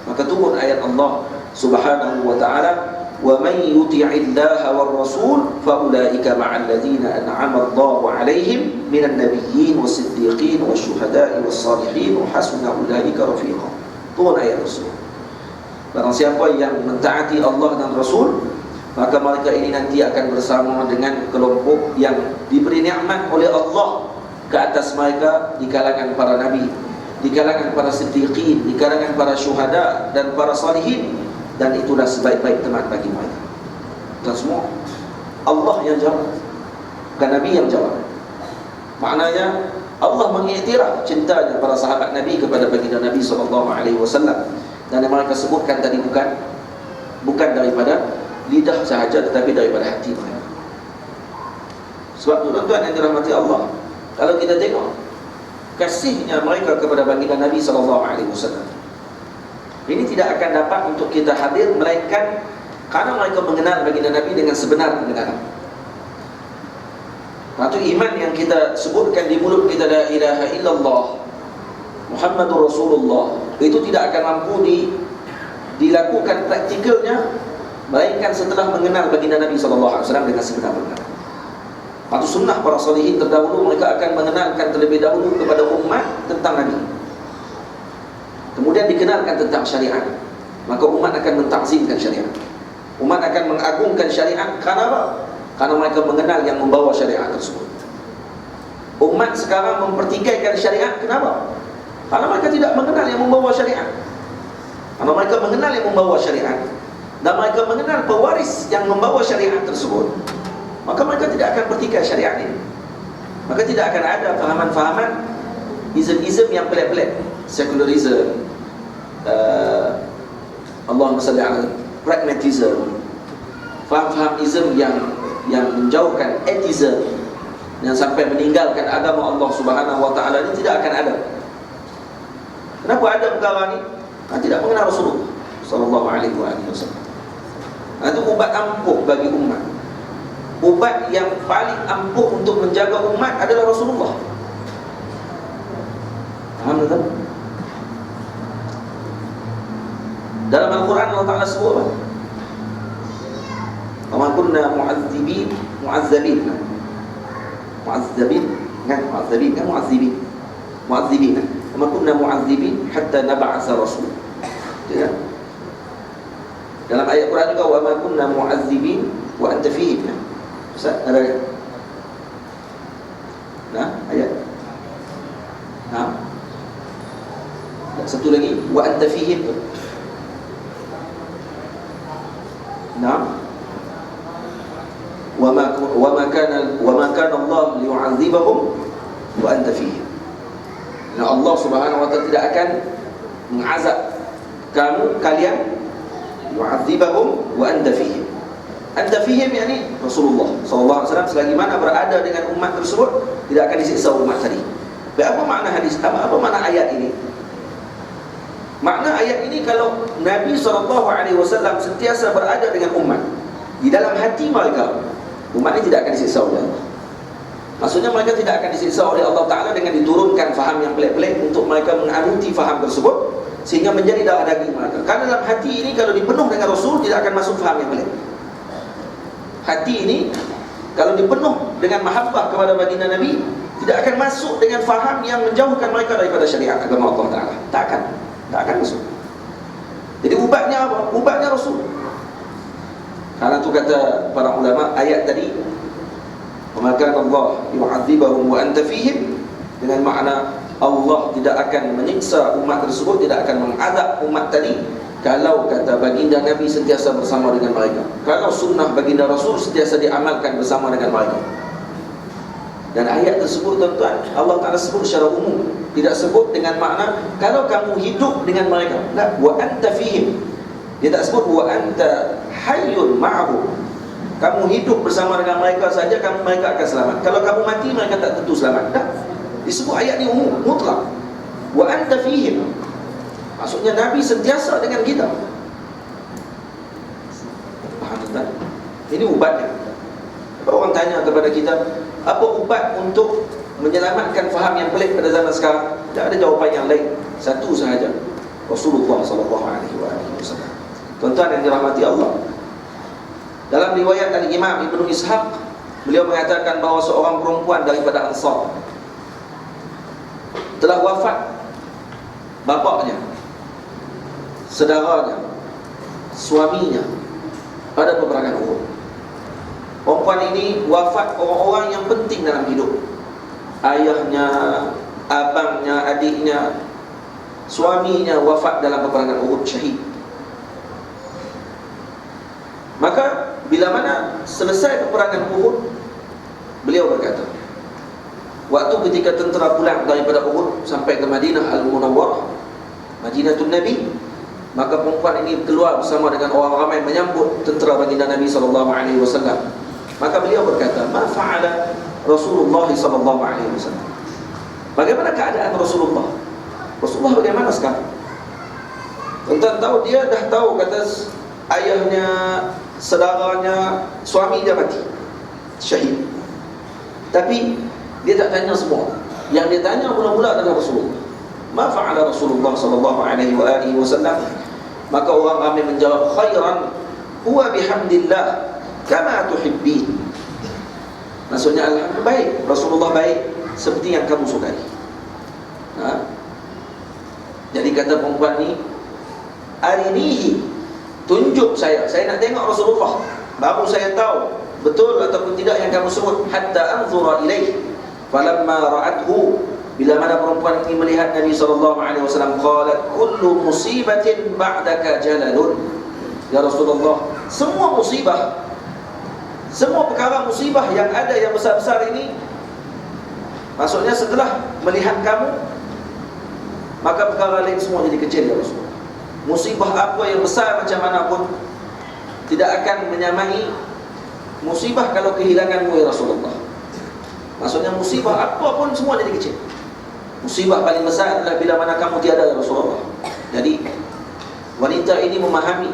Maka turun ayat Allah Subhanahu wa ta'ala, wa man yuti'illaha war rasul fa ulaika ma'al ladzina an'ama Allahu 'alaihim minan nabiyyin was-siddiqin wasyuhada'i was-salihin wa hasuna ulaika rafiqa. Turun ayat Rasul. Barang siapa yang mentaati Allah dan Rasul, maka mereka ini nanti akan bersama dengan kelompok yang diberi nikmat oleh Allah ke atas mereka di kalangan para nabi, di kalangan para siddiqin, di kalangan para syuhada dan para salihin, dan itulah sebaik-baik teman bagi mereka. Dan semua Allah yang jawab, bukan Nabi yang jawab. Maknanya Allah mengiktiraf cintanya para sahabat Nabi kepada baginda Nabi SAW, dan yang mereka sebutkan tadi bukan daripada lidah sahaja, tetapi daripada hati mereka. Sebab itu tuan-tuan yang dirahmati Allah, kalau kita tengok kasihnya mereka kepada baginda Nabi SAW, ini tidak akan dapat untuk kita hadir melainkan karena mereka mengenal baginda Nabi dengan sebenar pengenalan. Itu iman yang kita sebutkan di mulut kita, la ilaha illallah, Muhammadur Rasulullah, itu tidak akan mampu dilakukan praktikalnya melainkan setelah mengenal baginda Nabi SAW dengan sebenar-benar. Atau sunnah para salihin terdahulu, mereka akan mengenalkan terlebih dahulu kepada umat tentang Nabi, kemudian dikenalkan tentang syariat. Maka umat akan mentakzimkan syariat, umat akan mengagungkan syariat. Kenapa? Karena mereka mengenal yang membawa syariat tersebut. Umat sekarang mempertikaikan syariat. Kenapa? Karena mereka tidak mengenal yang membawa syariat. Karena mereka mengenal yang membawa syariat dan mereka mengenal pewaris yang membawa syariat tersebut, maka mereka tidak akan pertikai syariat ini. Maka tidak akan ada fahaman-fahaman izm-izm yang pelik-pelik, secularism, Allahumma salli ala pragmatism, faham-faham izm yang menjauhkan etism, yang sampai meninggalkan agama Allah Subhanahu wa taala, ini tidak akan ada. Kenapa ada perkara ini? Tidak mengenal Rasulullah sallallahu alaihi wasallam. Itu ubat ampuh bagi umat. Ubat yang paling ampuh untuk menjaga umat adalah Rasulullah. Faham tak? Dalam Al-Quran Allah Ta'ala sebut apa? Wa ma kunna mu'azzibin wa ma kunna mu'azzibin hatta nab'atsa rasul. Ya. Dalam ayat Quran juga wa ma kunna mu'azzibin wa anta fihim. Ustaz, ada ayat? Ayat. Satu lagi, wa anta fihim. Wa ma kana Allah liyu'adzibahum wa anta fihim. Allah Subhanahu wa taala tidak akan mengazab kalian yu'adzibahum wa anta fihim. Anta fihim yakni Rasulullah sallallahu alaihi wasallam selagi mana berada dengan umat tersebut, tidak akan disiksa umat tadi. Apa makna hadis? Apa makna ayat ini? Makna ayat ini, kalau Nabi SAW sentiasa berada dengan umat, di dalam hati mereka, umat ini tidak akan disiksa oleh Allah. Maksudnya mereka tidak akan disiksa oleh Allah Ta'ala dengan diturunkan faham yang pelik-pelik untuk mereka menganuti faham tersebut sehingga menjadi darah daging mereka. Karena dalam hati ini kalau dipenuh dengan Rasul, tidak akan masuk faham yang pelik. Hati ini kalau dipenuh dengan mahabbah kepada baginda Nabi, tidak akan masuk dengan faham yang menjauhkan mereka daripada syariat agama Allah Ta'ala. Tak akan masuk. Jadi ubatnya apa? Ubatnya Rasul. Karena itu kata para ulama, ayat tadi wa kana Allah yu'adzibahum wa anta fihim, dengan makna Allah tidak akan menyiksa umat tersebut, tidak akan mengazab umat tadi kalau kata baginda Nabi sentiasa bersama dengan mereka, kalau sunnah baginda Rasul sentiasa diamalkan bersama dengan mereka. Dan ayat tersebut tuan-tuan, Allah Ta'ala sebut secara umum, tidak sebut dengan makna kalau kamu hidup dengan mereka. La, wa anta fihim. Dia tak sebut wa anta hayyun ma'ahum. Kamu hidup bersama dengan mereka saja, mereka akan selamat. Kalau kamu mati, mereka tak tentu selamat. Tak. Disebut ayat ini umum, mutlak. Wa anta fihim. Maksudnya Nabi sentiasa dengan kita. Faham tak? Ini ubatnya. Orang tanya kepada kita, apa ubat untuk menyelamatkan faham yang pelik pada zaman sekarang? Tidak ada jawapan yang lain, satu sahaja, Rasulullah SAW. Tuan-tuan yang dirahmati Allah, dalam riwayat dari Imam Ibnu Ishaq, beliau mengatakan bahawa seorang perempuan daripada Ansar telah wafat bapaknya, saudaranya, suaminya pada peperangan Uhud. Perempuan ini wafat orang-orang yang penting dalam hidup, ayahnya, abangnya, adiknya, suaminya wafat dalam peperangan Uhud, syahid. Maka bila mana selesai peperangan Uhud, beliau berkata, waktu ketika tentera pulang daripada Uhud sampai ke Madinah Al-Munawwarah, Madinatul Nabi, maka perempuan ini keluar bersama dengan orang ramai menyambut tentera baginda Nabi SAW. Maka beliau berkata, ma fa'ala Rasulullah SAW. Bagaimana keadaan Rasulullah? Rasulullah bagaimana sekarang? Tuan-tuan tahu, dia dah tahu kata ayahnya, saudaranya, suami dia mati, syahid. Tapi dia tak tanya semua. Yang dia tanya mula-mula adalah Rasulullah. ma fa'ala Rasulullah sallallahu alaihi wasallam? Maka orang ramai menjawab, khairan huwa bihamdillah kama tuhibbin. Maksudnya, alhamdulillah, baik, Rasulullah baik seperti yang kamu sukai. Jadi kata perempuan ni, arinihi, tunjuk saya nak tengok Rasulullah, baru saya tahu betul ataupun tidak yang kamu sebut. Hatta anzura ilaih. Falamma ra'athu, bila mana perempuan ini melihat Nabi SAW, qalat kullu musibatin ba'daka jalalun. Ya Rasulullah, semua musibah, semua perkara musibah yang ada, yang besar-besar ini, maksudnya setelah melihat kamu, maka perkara lain semua jadi kecil, ya Rasulullah. Musibah apa yang besar macam mana pun tidak akan menyamai musibah kalau kehilanganmu, ya Rasulullah. Maksudnya musibah apa pun semua jadi kecil. Musibah paling besar adalah bila mana kamu tiada, ya Rasulullah. Jadi wanita ini memahami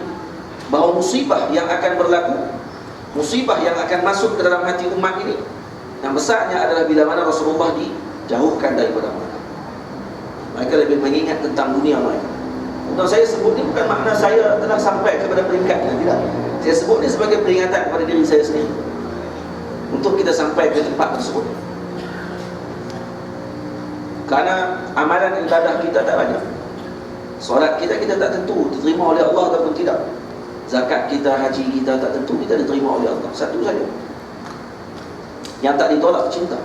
bahawa musibah yang akan berlaku, musibah yang akan masuk ke dalam hati umat ini, yang besarnya adalah bila mana Rasulullah dijauhkan daripada mereka. Mereka lebih mengingat tentang dunia mereka. Untuk saya sebut ni bukan makna saya telah sampai kepada peringkat, tidak. Saya sebut ni sebagai peringatan kepada diri saya sendiri, untuk kita sampai ke tempat tersebut. Kerana amalan ibadah kita tak banyak. Solat kita tak tentu diterima oleh Allah ataupun tidak. Zakat kita, haji kita tak tentu kita diterima oleh Allah. Satu saja yang tak ditolak, cinta.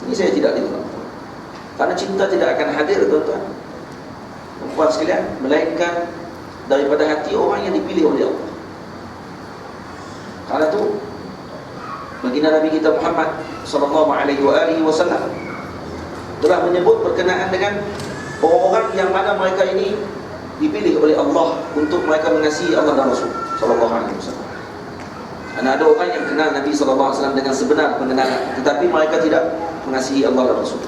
Ini saya tidak ditolak, karena cinta tidak akan hadir, tuan-tuan, perempuan sekalian, melainkan daripada hati orang yang dipilih oleh Allah. Karena itu baginda Nabi kita Muhammad sallallahu alaihi wasallam telah menyebut berkenaan dengan orang-orang yang mana mereka ini dipilih oleh Allah untuk mereka mengasihi Allah dan Rasul sallallahu alaihi wasallam. Ada orang yang kenal Nabi sallallahu alaihi wasallam dengan sebenar pengenalan, tetapi mereka tidak mengasihi Allah dan Rasul.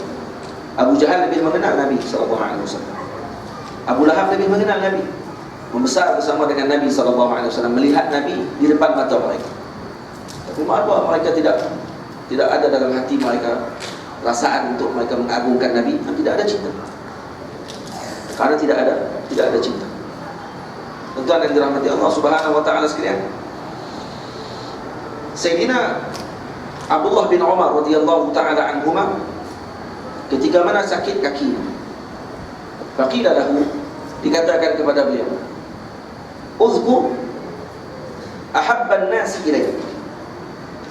Abu Jahal lebih mengenal Nabi sallallahu alaihi wasallam. Abu Lahab lebih mengenal Nabi, membesar bersama dengan Nabi sallallahu alaihi wasallam, melihat Nabi di depan mata mereka. Tapi mengapa mereka tidak ada dalam hati mereka perasaan untuk mereka mengagungkan Nabi? Tidak ada cinta. Karena tidak ada cinta. Tuan-tuan yang dirahmati Allah Subhanahu wa taala sekalian, Sayyidina Abdullah bin Umar radhiyallahu taala anhuma ketika mana sakit kaki, faqila lahu, dikatakan kepada beliau, uzkur ahabban nas ilaik,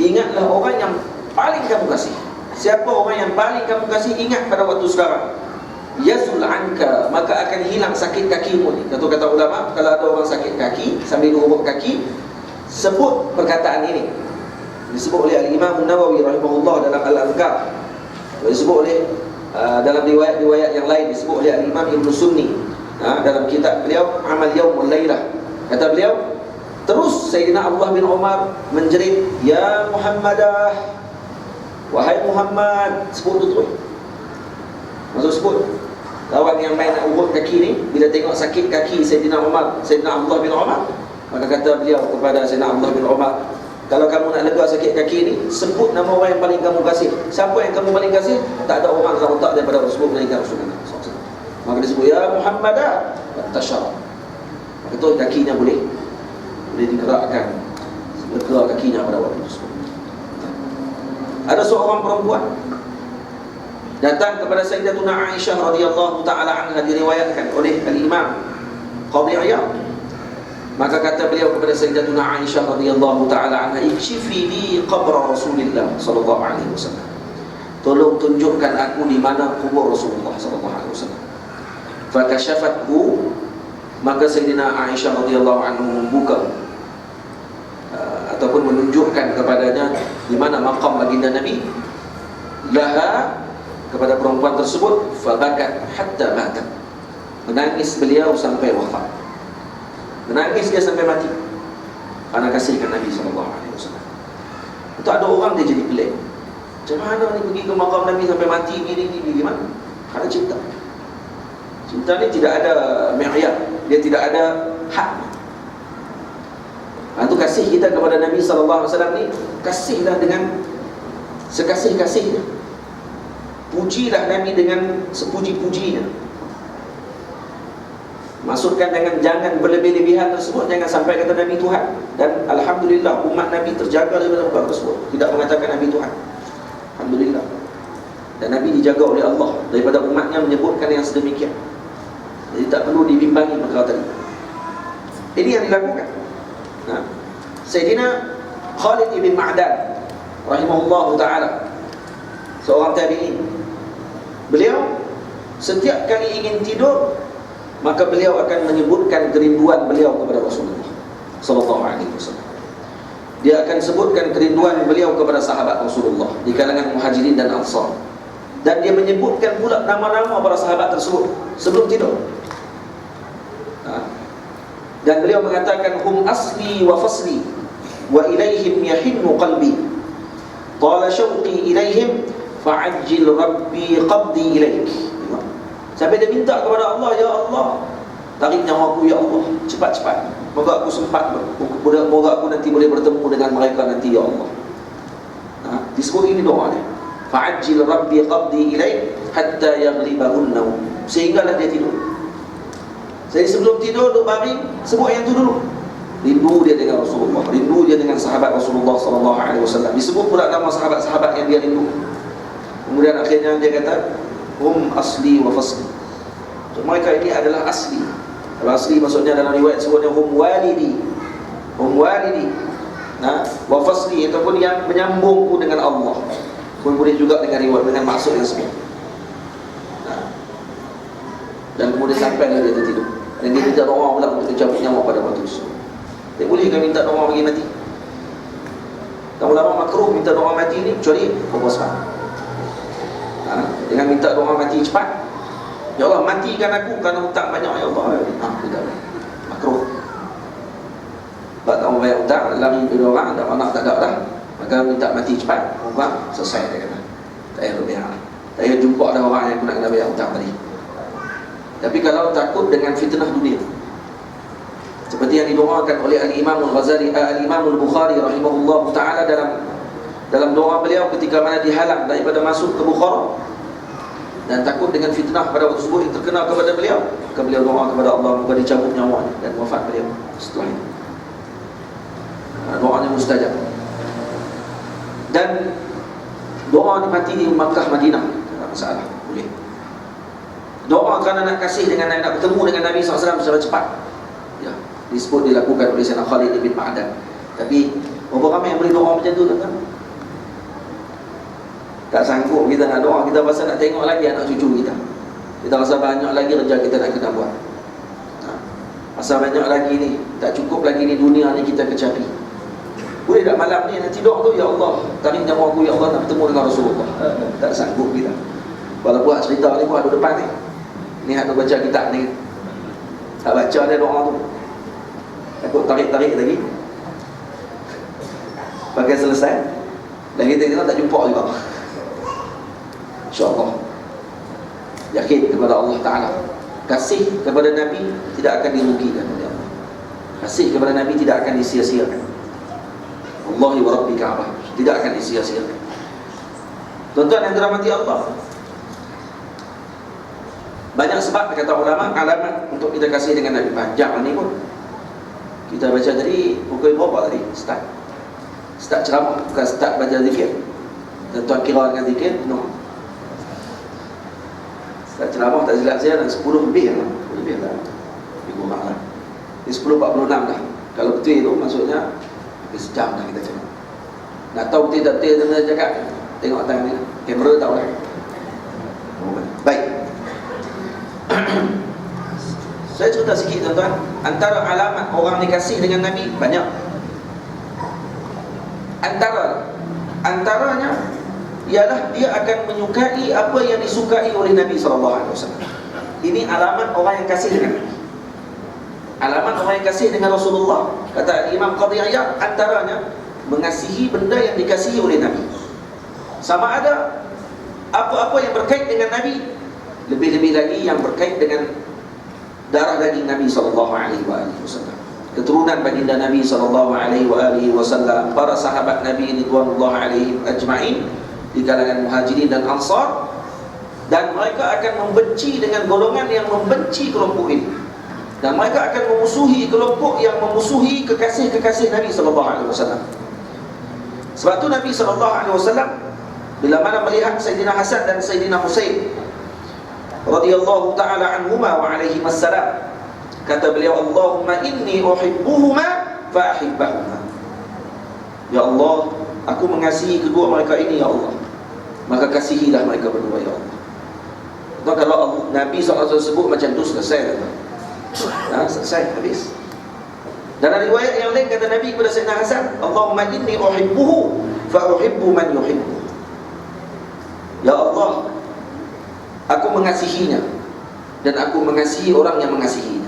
ingatlah orang yang paling kamu kasih. Siapa orang yang paling kamu kasih, ingat pada waktu sekarang. Yazul anka, maka akan hilang sakit kakimu ni. Kata ulama, kalau ada orang sakit kaki sambil urut kaki, sebut perkataan ini. Disebut oleh Al-Imam Nawawi rahimahullah dalam Al-Adhkar. Disebut oleh dalam riwayat-riwayat yang lain, disebut oleh Al-Imam Ibn Sunni dalam kitab beliau Amal Yaum wal Lailah. Kata beliau, terus Sayyidina Abdullah bin Umar menjerit, ya Muhammadah, wahai Muhammad. Sebut tu terus. Maksud sebut. Kawan yang main nak urut kaki ni, bila tengok sakit kaki Sayyidina Abdullah bin Umar, maka kata beliau kepada Sayyidina Abdullah bin Umar, kalau kamu nak lega sakit kaki ni, sebut nama orang yang paling kamu kasih. Siapa yang kamu paling kasih? Tak ada orang dalam otak daripada Rasulullah melainkan Rasulullah. Maka disebut, ya Muhammadah, tasyarab. Maka tu kakinya boleh digerakkan, bergerak kakinya pada waktu tersebut. Ada seorang perempuan datang kepada Sayyidatuna Aisyah radhiyallahu taala anha, diriwayatkan oleh Al-Imam Qadhi Iyad. Maka kata beliau kepada Sayyidatuna Aisyah radhiyallahu taala anha, ikshifi li qabra Rasulillah sallallahu alaihi wasallam, tolong tunjukkan aku di mana kubur Rasulullah sallallahu alaihi wasallam. Fakashafathu, maka Sayyidina Aisyah radhiyallahu anha membuka ataupun menunjukkan kepadanya di mana makam baginda Nabi laha, kepada perempuan tersebut. Fabakat hatta matat, menangis beliau sampai wafat. Menangis dia sampai mati karena kasihkan Nabi SAW. Itu ada orang dia jadi pelik, macam mana ni pergi ke makam Nabi sampai mati gini gimana? Karena cinta. Cinta ni tidak ada mi'yar, dia tidak ada had. Itu kasih kita kepada Nabi SAW ni, kasihlah dengan sekasih-kasihnya. pujilah Nabi dengan sepuji-pujinya. Maksudkan jangan berlebih-lebihan tersebut, jangan sampai kata Nabi Tuhan. Dan alhamdulillah umat Nabi terjaga daripada perkara tersebut, tidak mengatakan Nabi Tuhan. Alhamdulillah. Dan Nabi dijaga oleh Allah daripada umatnya menyebutkan yang sedemikian. Jadi tak perlu dibimbangi perkara tadi. Ini yang dilakukan. Sayyidina Khalid ibn Ma'dan rahimahullahu ta'ala, seorang tabi'in, beliau setiap kali ingin tidur, maka beliau akan menyebutkan kerinduan beliau kepada Rasulullah sallallahu alaihi wasallam. Dia akan sebutkan kerinduan beliau kepada sahabat Rasulullah di kalangan Muhajirin dan Ansar. Dan dia menyebutkan pula nama-nama para sahabat tersebut sebelum tidur. Dan beliau mengatakan, hum asli wa fasli wa ilaihim yahinnu qalbi, qala syauqi ilaihim fa'ajjil rabbi qabdi ilaik. Sampai dia minta kepada Allah, ya Allah, tarik nyawaku ya Allah, cepat-cepat, moga aku sempat, moga aku nanti boleh bertemu dengan mereka nanti ya Allah. Disebut ini doa dia, fa'ajjil rabbi qabdi ilaik hatta yaghlibahun naum, sehinggalah dia tidur. Jadi sebelum tidur, duduk baring, sebut yang itu dulu. Rindu dia dengan Rasulullah, rindu dia dengan sahabat Rasulullah sallallahu alaihi wasallam. Disebut pula nama sahabat-sahabat yang dia rindu. Kemudian akhirnya dia kata, hum asli wa fasli. So, mereka ini adalah asli. Kalau asli maksudnya dalam riwayat sebutnya hum walidi. Hum walidi. Wa fasli, ataupun yang menyambungku dengan Allah. Pun boleh juga dengan riwayat dengan maksud yang sama. Dan kemudian sampai dia tertidur. Dan dia minta doa pula untuk dicabut nyawa pada waktu itu. Tak boleh kan minta doa bagi mati? Dan ulama makruh minta doa mati ni kecuali berpuasa. Dengan minta doa mati cepat, ya Allah matikan aku kerana hutang banyak ya Allah. Tidak, makruh. Sebab tak mau bayar hutang, lari dari orang, ada anak tak ada dah, maka minta mati cepat, orang selesai dia kata. Tak payah berbiar, tak payah jumpa ada orang yang nak kena bayar hutang tadi. Tapi kalau takut dengan fitnah dunia, seperti yang didoakan oleh Al-Imam Al-Ghazali, Al-Imam Al-Bukhari rahimahullah ta'ala dalam doa beliau ketika mana dihalang daripada masuk ke Bukhara dan takut dengan fitnah pada waktu tersebut yang terkena kepada beliau, maka beliau doa kepada Allah moga dicabut nyawanya dan wafat beliau setelah itu. Doanya mustajab. Dan doa mati di Makkah Madinah tak masalah, boleh. Doa kerana nak kasih dengan Nabi, nak bertemu dengan Nabi SAW secara cepat, ya, disebut dilakukan oleh Sayyidina Khalid bin Ma'dan. Tapi berapa ramai yang boleh doa macam tu tuan-tuan? Tak sanggup kita nak doa, kita rasa nak tengok lagi anak cucu kita. Kita rasa banyak lagi kerja kita nak kena buat. Rasa banyak lagi ni, tak cukup lagi ni dunia ni kita kecapi. Boleh tak malam ni nanti doa tu, ya Allah tarik nyawa aku ya Allah nak bertemu dengan Rasulullah. Tak sanggup kita. Walaupun cerita ni pun ada depan ni. Ni ada baca kitab ni, tak baca dia doa tu, takut tarik-tarik lagi pakai selesai dan kita tengok tak jumpa juga. InsyaAllah yakin kepada Allah Ta'ala, kasih kepada Nabi tidak akan dirugikan oleh Allah, kasih kepada Nabi tidak akan disia-siakan. Wallahi wa rabbi Ka'bah, tidak akan disia-siakan. Tuan-tuan yang dirahmati Allah, banyak sebab kata ulama alamat untuk kita kasih dengan Nabi. Panjang ni pun kita baca tadi pukul berapa tadi start ceramah, bukan start baca zikir. Tuan kira dengan zikir no. Start ceramah tak silap saya dah 10 lebih lah. Lebih lah lebih kurang lah 10.46 dah. Kalau betul itu maksudnya sejam dah kita cakap. Nak tahu betul tak betul kita cakap, tengok tangan ni, kamera tahu lah. Baik. Saya cerita sikit tuan-tuan. Antara alamat orang dikasih dengan Nabi banyak. Antaranya ialah dia akan menyukai apa yang disukai oleh Nabi SAW. Ini alamat orang yang kasih dengan Nabi. Alamat orang yang kasih dengan Rasulullah. Kata Imam Qadhi Iyad, antaranya mengasihi benda yang dikasihi oleh Nabi. Sama ada apa-apa yang berkait dengan Nabi, lebih-lebih lagi yang berkait dengan darah daging Nabi SAW, keturunan baginda Nabi SAW, para sahabat Nabi ridwanullah alaihim ajma'in di kalangan Muhajirin dan Ansar. dan mereka akan membenci dengan golongan yang membenci kelompok ini, dan mereka akan memusuhi kelompok yang memusuhi kekasih-kekasih Nabi SAW. Sebab tu Nabi SAW bila mana melihat Sayyidina Hasan dan Sayyidina Husain radhiyallahu ta'ala anhuma wa alaihim assalam, kata beliau, Allahumma inni uhibbuhuma fa ahibbahuma. Ya Allah, aku mengasihi kedua mereka ini, ya Allah, maka kasihilah mereka berdua, ya Allah. Maka kalau Nabi SAW sebut macam tu, selesai. Selesai, habis. Dan ada riwayat yang lain kata Nabi kepada Sayyidina Hasan, Allahumma inni uhibbuhu fa uhibbu man yuhibbu. Ya Allah, aku mengasihinya dan aku mengasihi orang yang mengasihinya.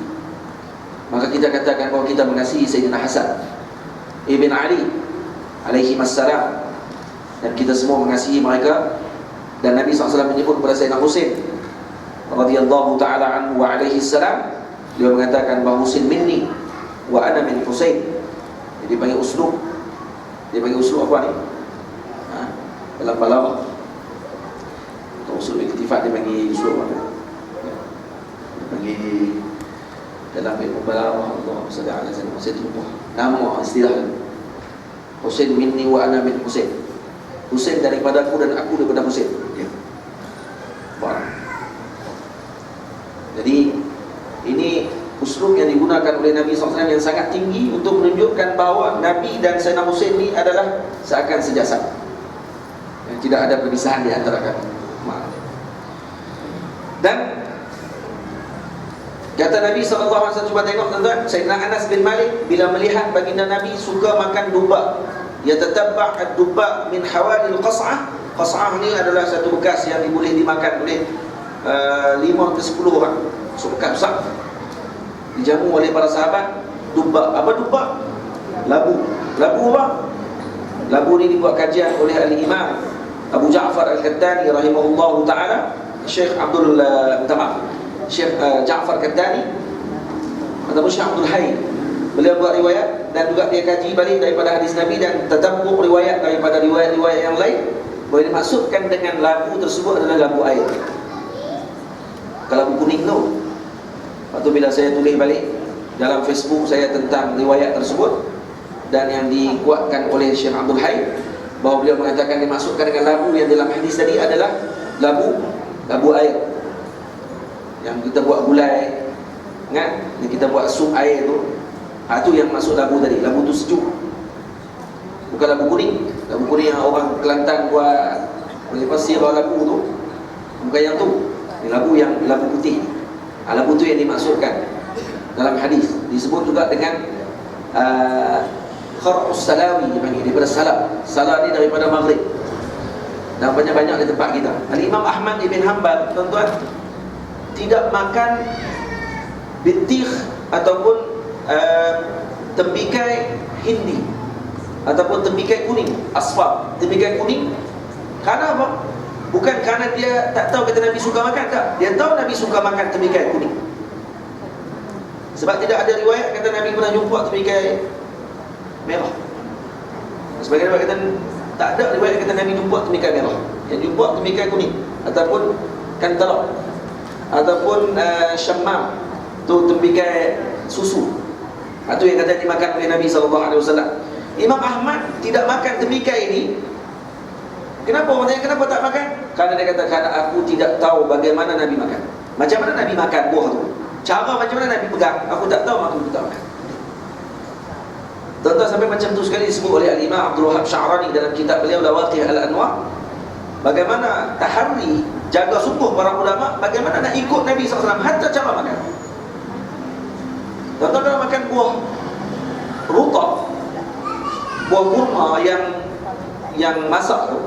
Maka kita katakan bahawa kita mengasihi Sayyidina Hasan Ibn Ali alaihi assalam, dan kita semua mengasihi mereka. Dan Nabi SAW menyebut kepada Sayyidina Husain radhiyallahu ta'ala anhu wa alaihi assalam, beliau mengatakan bahawa Husain minni wa ana min Husain. Jadi panggil uslub. Dia panggil uslub apa ni? Dalam balawah atau usul iktifat, dia panggil usul apa? Dia panggil dalam ilmu balawah, Allahumma salli ala sayyidina Husain, nama istilah Husain minni wa ana min Husain. Husain daripada aku dan aku daripada Husain. Ya. Jadi ini uslub yang digunakan oleh Nabi SAW yang sangat tinggi untuk menunjukkan bahawa Nabi dan Sayyidina Husain ini adalah seakan sejasad, yang tidak ada perpisahan di antara kami. Dan kata Nabi SAW, cuba tengok tuan-tuan, Sayyidina Anas bin Malik bila melihat baginda Nabi suka makan duba, yatatabba' ad-duba min hawalil qas'ah. Qas'ah ni adalah satu bekas yang boleh dimakan oleh 5 ke 10 orang. So bekas besar dijamu oleh para sahabat. Duba, apa duba? Labu. Labu apa? Labu ni dibuat kajian oleh al-Imam Abu Ja'far al-Qattani rahimahullahu ta'ala, Syekh Syekh Ja'far Qattani atau Syekh Abdul Hayy. Beliau buat riwayat dan juga dia kaji balik daripada hadis Nabi dan tetabbuk riwayat daripada riwayat-riwayat yang lain. Boleh dimaksudkan dengan labu tersebut adalah labu air, labu kuning tu. Lepas tu bila saya tulis balik dalam Facebook saya tentang riwayat tersebut dan yang dikuatkan oleh Syekh Abdul Hayy, bahawa beliau mengatakan dimaksudkan dengan labu yang dalam hadis tadi adalah labu air yang kita buat gulai, kan? Yang kita buat sup air tu. Itu yang masuk labu tadi. Labu tu sejuk, bukan labu kuning. Labu kuning yang orang Kelantan buat boleh pasir labu tu, bukan yang tu. Ini labu putih. Labu tu yang dimaksudkan dalam hadis. Disebut juga dengan khar'us salawi, dipanggil daripada salah. Salah ni daripada maghrib. Dan banyak-banyak di tempat kita. Al-Imam Ahmad ibn Hanbal, tuan-tuan, tidak makan bitikh ataupun tembikai hindi ataupun tembikai kuning, asfar, tembikai kuning. Kerana apa? Bukan kerana dia tak tahu kata Nabi suka makan, tak. Dia tahu Nabi suka makan tembikai kuning. Sebab tidak ada riwayat kata Nabi pernah jumpa tembikai merah. Sebagai riwayat kata, tak ada riwayat kata Nabi jumpa tembikai merah. Yang jumpa tembikai kuning ataupun kantalak ataupun syammam, tu tembikai susu. Itu yang kata dimakan oleh Nabi SAW. Imam Ahmad tidak makan tembikai ini. Kenapa? Orang tanya kenapa tak makan? Karena dia kata, karena aku tidak tahu bagaimana Nabi makan. Macam mana Nabi makan buah tu, cara macam mana Nabi pegang, aku tak tahu, maka aku tak makan. Tuan-tuan, sampai macam tu sekali disebut oleh Al-Imam Abdul Wahab Sya'rani dalam kitab beliau Lawaqih Al-Anwar. Bagaimana tahari, jaga sungguh para ulama, bagaimana nak ikut Nabi SAW, hatta cara makan. Tuan-tuan, kalau makan buah rutab, buah kurma yang masak tu,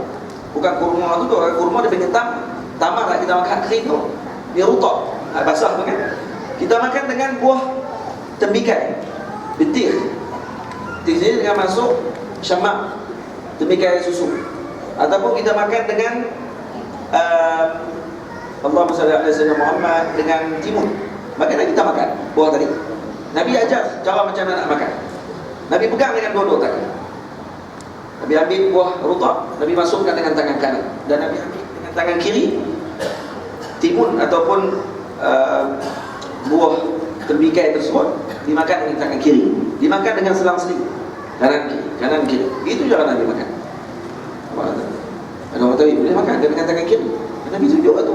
bukan kurma tu, kurma dia punya tamak lah kita makan kering tu, dia rutab, basah tu kan. Kita makan dengan buah tembikai, betir sini dengan masuk syamak, tembikai susu. Ataupun kita makan dengan Allahumma salli ala sayyidina Muhammad, dengan timun. Maka kita makan buah tadi. Nabi ajar cara macam mana nak makan. Nabi pegang dengan dua-dua tangan. Nabi ambil buah rutab, Nabi masukkan dengan tangan kanan, dan Nabi ambil dengan tangan kiri, timun ataupun buah tembikai tersebut dimakan dengan tangan kiri, dimakan dengan selang-seling, kanan kiri. Itu cara Nabi makan. Ada orang tahu boleh makan dengan tangan kiri. Nabi tunjuk tu.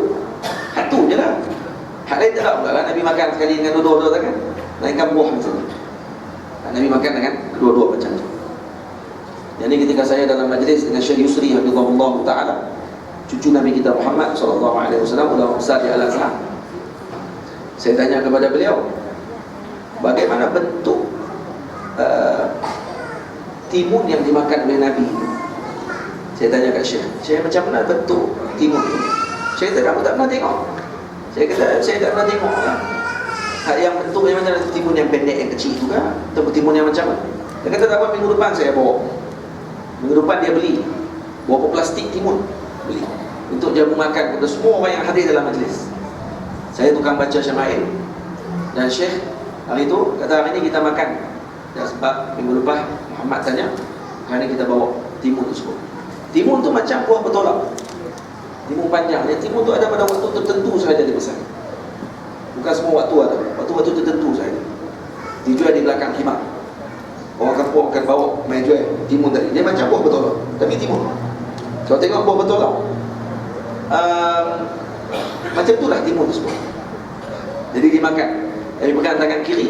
Hak tu je lah. Hak lain tak ada pula lah Nabi makan sekali dengan dua-dua tangan. Lainkan buah macam tu. Nabi makan dengan dua-dua macam tu. Jadi ketika saya dalam majlis dengan Syekh Yusri hafizahullah taala, cucu Nabi kita Muhammad sallallahu alaihi wasallam, ulama besar di Al-Azhar, saya tanya kepada beliau, bagaimana bentuk timun yang dimakan oleh Nabi? Saya tanya kat Syekh, macam mana bentuk timun tu? Syekh kata, kamu tak pernah tengok? Saya kata, saya tak pernah tengok lah. Yang bentuknya macam timun yang pendek, yang kecil tu kan? Atau timun yang macam mana? Dia kata, tak apa, minggu depan saya bawa. Minggu depan dia beli bawa plastik timun, beli untuk jamu makan kepada semua orang yang hadir dalam majlis. Saya tukang baca syama'il, dan Syekh hari itu kata, hari ini kita makan. Dan sebab minggu lepas Muhammad tanya, hari ini kita bawa timun tersebut. Timun tu macam buah bertolak, timun panjang. Dan timun tu ada pada waktu tertentu sahaja dia besar. Bukan semua waktu ada, waktu-waktu tertentu sahaja. Dijual di belakang khimar. Orang kampung akan bawa main jual timun tadi. Dia macam buah bertolak, tapi timun. Kalau tengok buah bertolak, macam itulah timun tersebut. Jadi dimakan. Jadi pegang tangan kiri,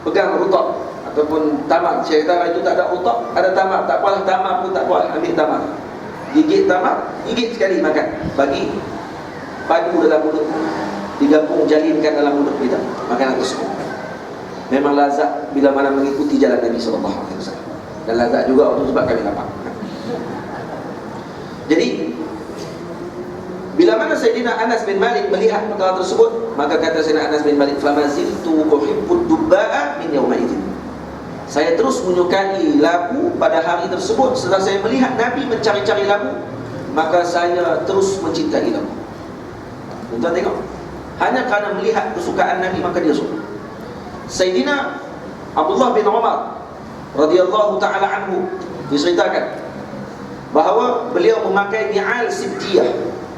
pegang rutab ataupun tamar. Saya kata itu tak ada rutab, ada tamar. Tak apalah, tamar pun tak apalah, ambil tamar. Gigit tamar, gigit sekali makan. Bagi padu dalam mulut, digabung jalinkan dalam mulut kita makanan tersebut. Memang lazat bila mana mengikuti jalan Nabi SAW. Dan lazat juga waktu sebab kami lapar. Jadi bila mana Sayyidina Anas bin Malik melihat perkara tersebut, maka kata Sayyidina Anas bin Malik, "Famaziltu uhibbud dubba'a min yawma idzin." Saya terus menyukai labu pada hari tersebut. Setelah saya melihat Nabi mencari-cari labu, maka saya terus mencintai labu. Tuan-tuan tengok, hanya kerana melihat kesukaan Nabi maka dia suka. Sayyidina Abdullah bin Umar radhiyallahu ta'ala anhu diceritakan bahawa beliau memakai ni'al sibtiyah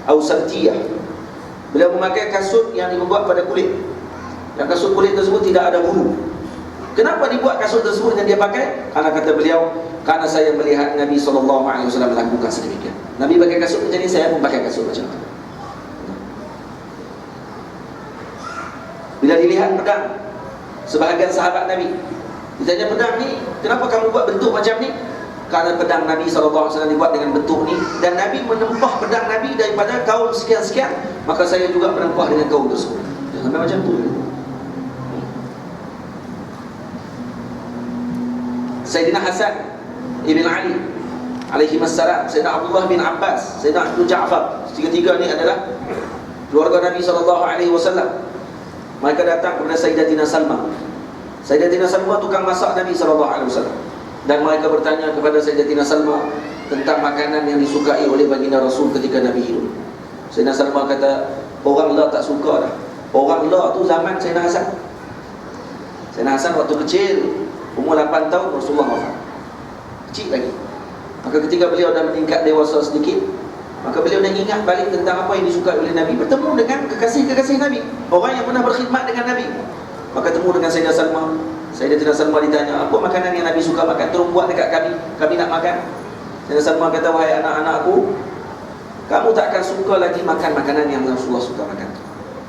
atau sabtiyah. Beliau memakai kasut yang dibuat pada kulit. Yang kasut kulit tersebut tidak ada bulu. Kenapa dibuat kasut tersebut yang dia pakai? Karena kata beliau, karena saya melihat Nabi SAW melakukan sedemikian. Nabi pakai kasut macam ni, saya pun pakai kasut macam tu. Bila dilihat pedang sebahagian sahabat Nabi, ditanya, pedang ni kenapa kamu buat bentuk macam ni? Kerana pedang Nabi SAW dibuat dengan bentuk ni, dan Nabi menempah pedang Nabi daripada kaum sekian-sekian, maka saya juga menempah dengan kaum tersebut. Sampai macam tu. Sayyidina Hasan Ibn Ali alaihi wassalam, Sayyidina Abdullah bin Abbas, Sayyidina Abu Ja'far, tiga-tiga ni adalah keluarga Nabi SAW. Mereka datang kepada Sayyidatina Salma. Sayyidatina Salma tukang masak Nabi SAW. Dan mereka bertanya kepada Sayyidatina Salma tentang makanan yang disukai oleh baginda Rasul ketika Nabi hidup. Sayyidatina Salma kata, orang lah tak suka dah. Orang lah tu zaman Sayyidina Hasan. Sayyidina Hasan waktu kecil, umur 8 tahun Rasulullah wafat. Kecil lagi. Maka ketika beliau dah meningkat dewasa sedikit, maka beliau dah ingat balik tentang apa yang disukai oleh Nabi, bertemu dengan kekasih-kekasih Nabi, orang yang pernah berkhidmat dengan Nabi. Maka temu dengan Sayyidah Salma. Sayyidatina Salma ditanya, apa makanan yang Nabi suka makan? Tolong buat dekat kami nak makan. Sayyidah Salma kata, wahai anak-anakku, kamu tak akan suka lagi makan makanan yang Rasulullah suka makan.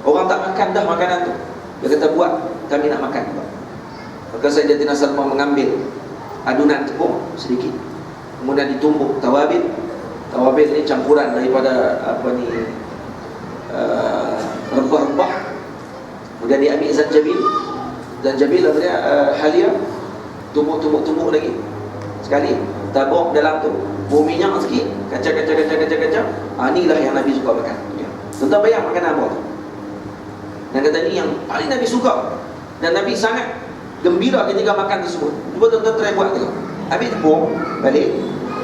Orang tak makan dah makanan tu. Dia kata, buat, kami nak makan. Maka Sayyidatina Salma mengambil adunan tepung sedikit, kemudian ditumbuk tawabil. Tawabil ni campuran daripada rempah-rempah. Kemudian diambil zanjabil. Zanjabil artinya halia. Tumbuk lagi sekali, tabur dalam tu, buah minyak sikit, kacang. Inilah yang Nabi suka makan. Tuan-tuan bayang makan apa tu. Dan kata ni yang paling Nabi suka, dan Nabi sangat gembira ketika makan tersebut. Cuba tuan-tuan try buat tengok. Ambil tepung balik,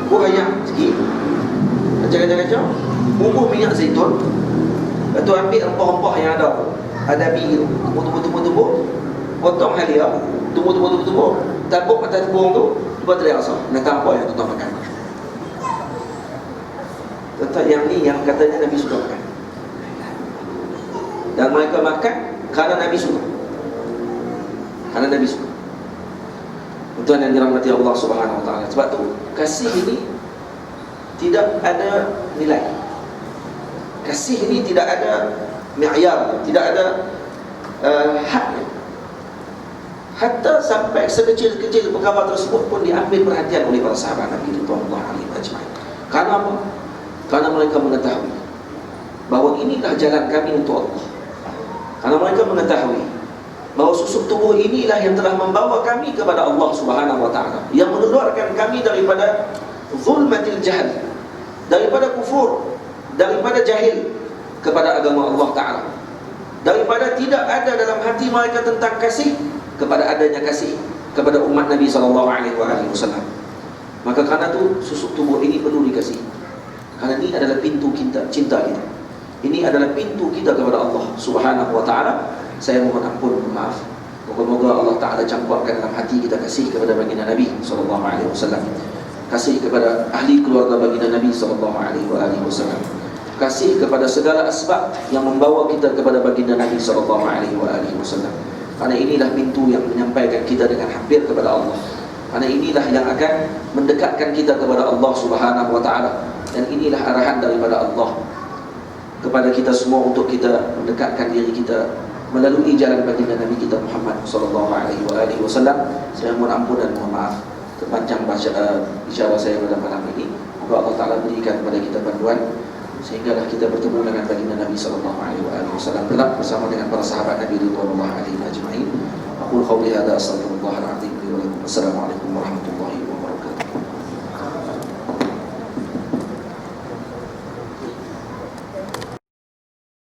buah ayam sikit, kacang-kacang, bumbu minyak zaitun. Lepas tu ambil rempah-rempah yang ada, adabi tu, tumbuk, potong halia, tumbuk, tabuk atas tepung tu. Cuba try rasa, nak apa yang tuan-tuan makan. Tuan-tuan, yang ni yang katanya Nabi suka makan. Dan mereka makan kerana Nabi suka. Kerana Nabi suka. Tuan yang dirahmati Allah Subhanahu Wa Taala. Sebab tu kasih ini tidak ada nilai. Kasih ini tidak ada mi'yar, tidak ada hadnya. Hatta sampai sekecil-kecil perkara tersebut pun diambil perhatian oleh para sahabat Nabi radhiyallahu anhum ajma'in. Karena apa? Karena mereka mengetahui bahawa inilah jalan kami untuk Allah. Karena mereka mengetahui bahawa susuk tubuh inilah yang telah membawa kami kepada Allah Subhanahu Wa Taala, yang mengeluarkan kami daripada zulmatil jahl, daripada kufur, daripada jahil kepada agama Allah Ta'ala, daripada tidak ada dalam hati mereka tentang kasih kepada adanya kasih kepada umat Nabi SAW. Maka kerana itu susuk tubuh ini perlu dikasih, kerana ini adalah pintu cinta kita. Ini adalah pintu kita kepada Allah Subhanahu Wa Ta'ala. Saya mohon ampun, maaf. Moga-moga Allah Ta'ala campurkan dalam hati kita kasih kepada baginda Nabi SAW, kasih kepada ahli keluarga baginda Nabi SAW, kasih kepada segala asbab yang membawa kita kepada baginda Nabi SAW. Karena inilah pintu yang menyampaikan kita dengan hampir kepada Allah. Karena inilah yang akan mendekatkan kita kepada Allah Subhanahu Wa Ta'ala. Dan inilah arahan daripada Allah kepada kita semua untuk kita mendekatkan diri kita melalui jalan baginda Nabi kita Muhammad SAW. Saya mohon ampun dan mohon maaf terpanjang bicara saya pada malam ini. Moga Allah Ta'ala berikan kepada kita panduan sehinggalah kita bertemu dengan baginda Nabi SAW kelak bersama dengan para sahabat Nabi radhiyallahu anhum ajma'in. Aqul qawli hadza astaghfirullahal azim li wa lakum. Assalamualaikum warahmatullahi wabarakatuh.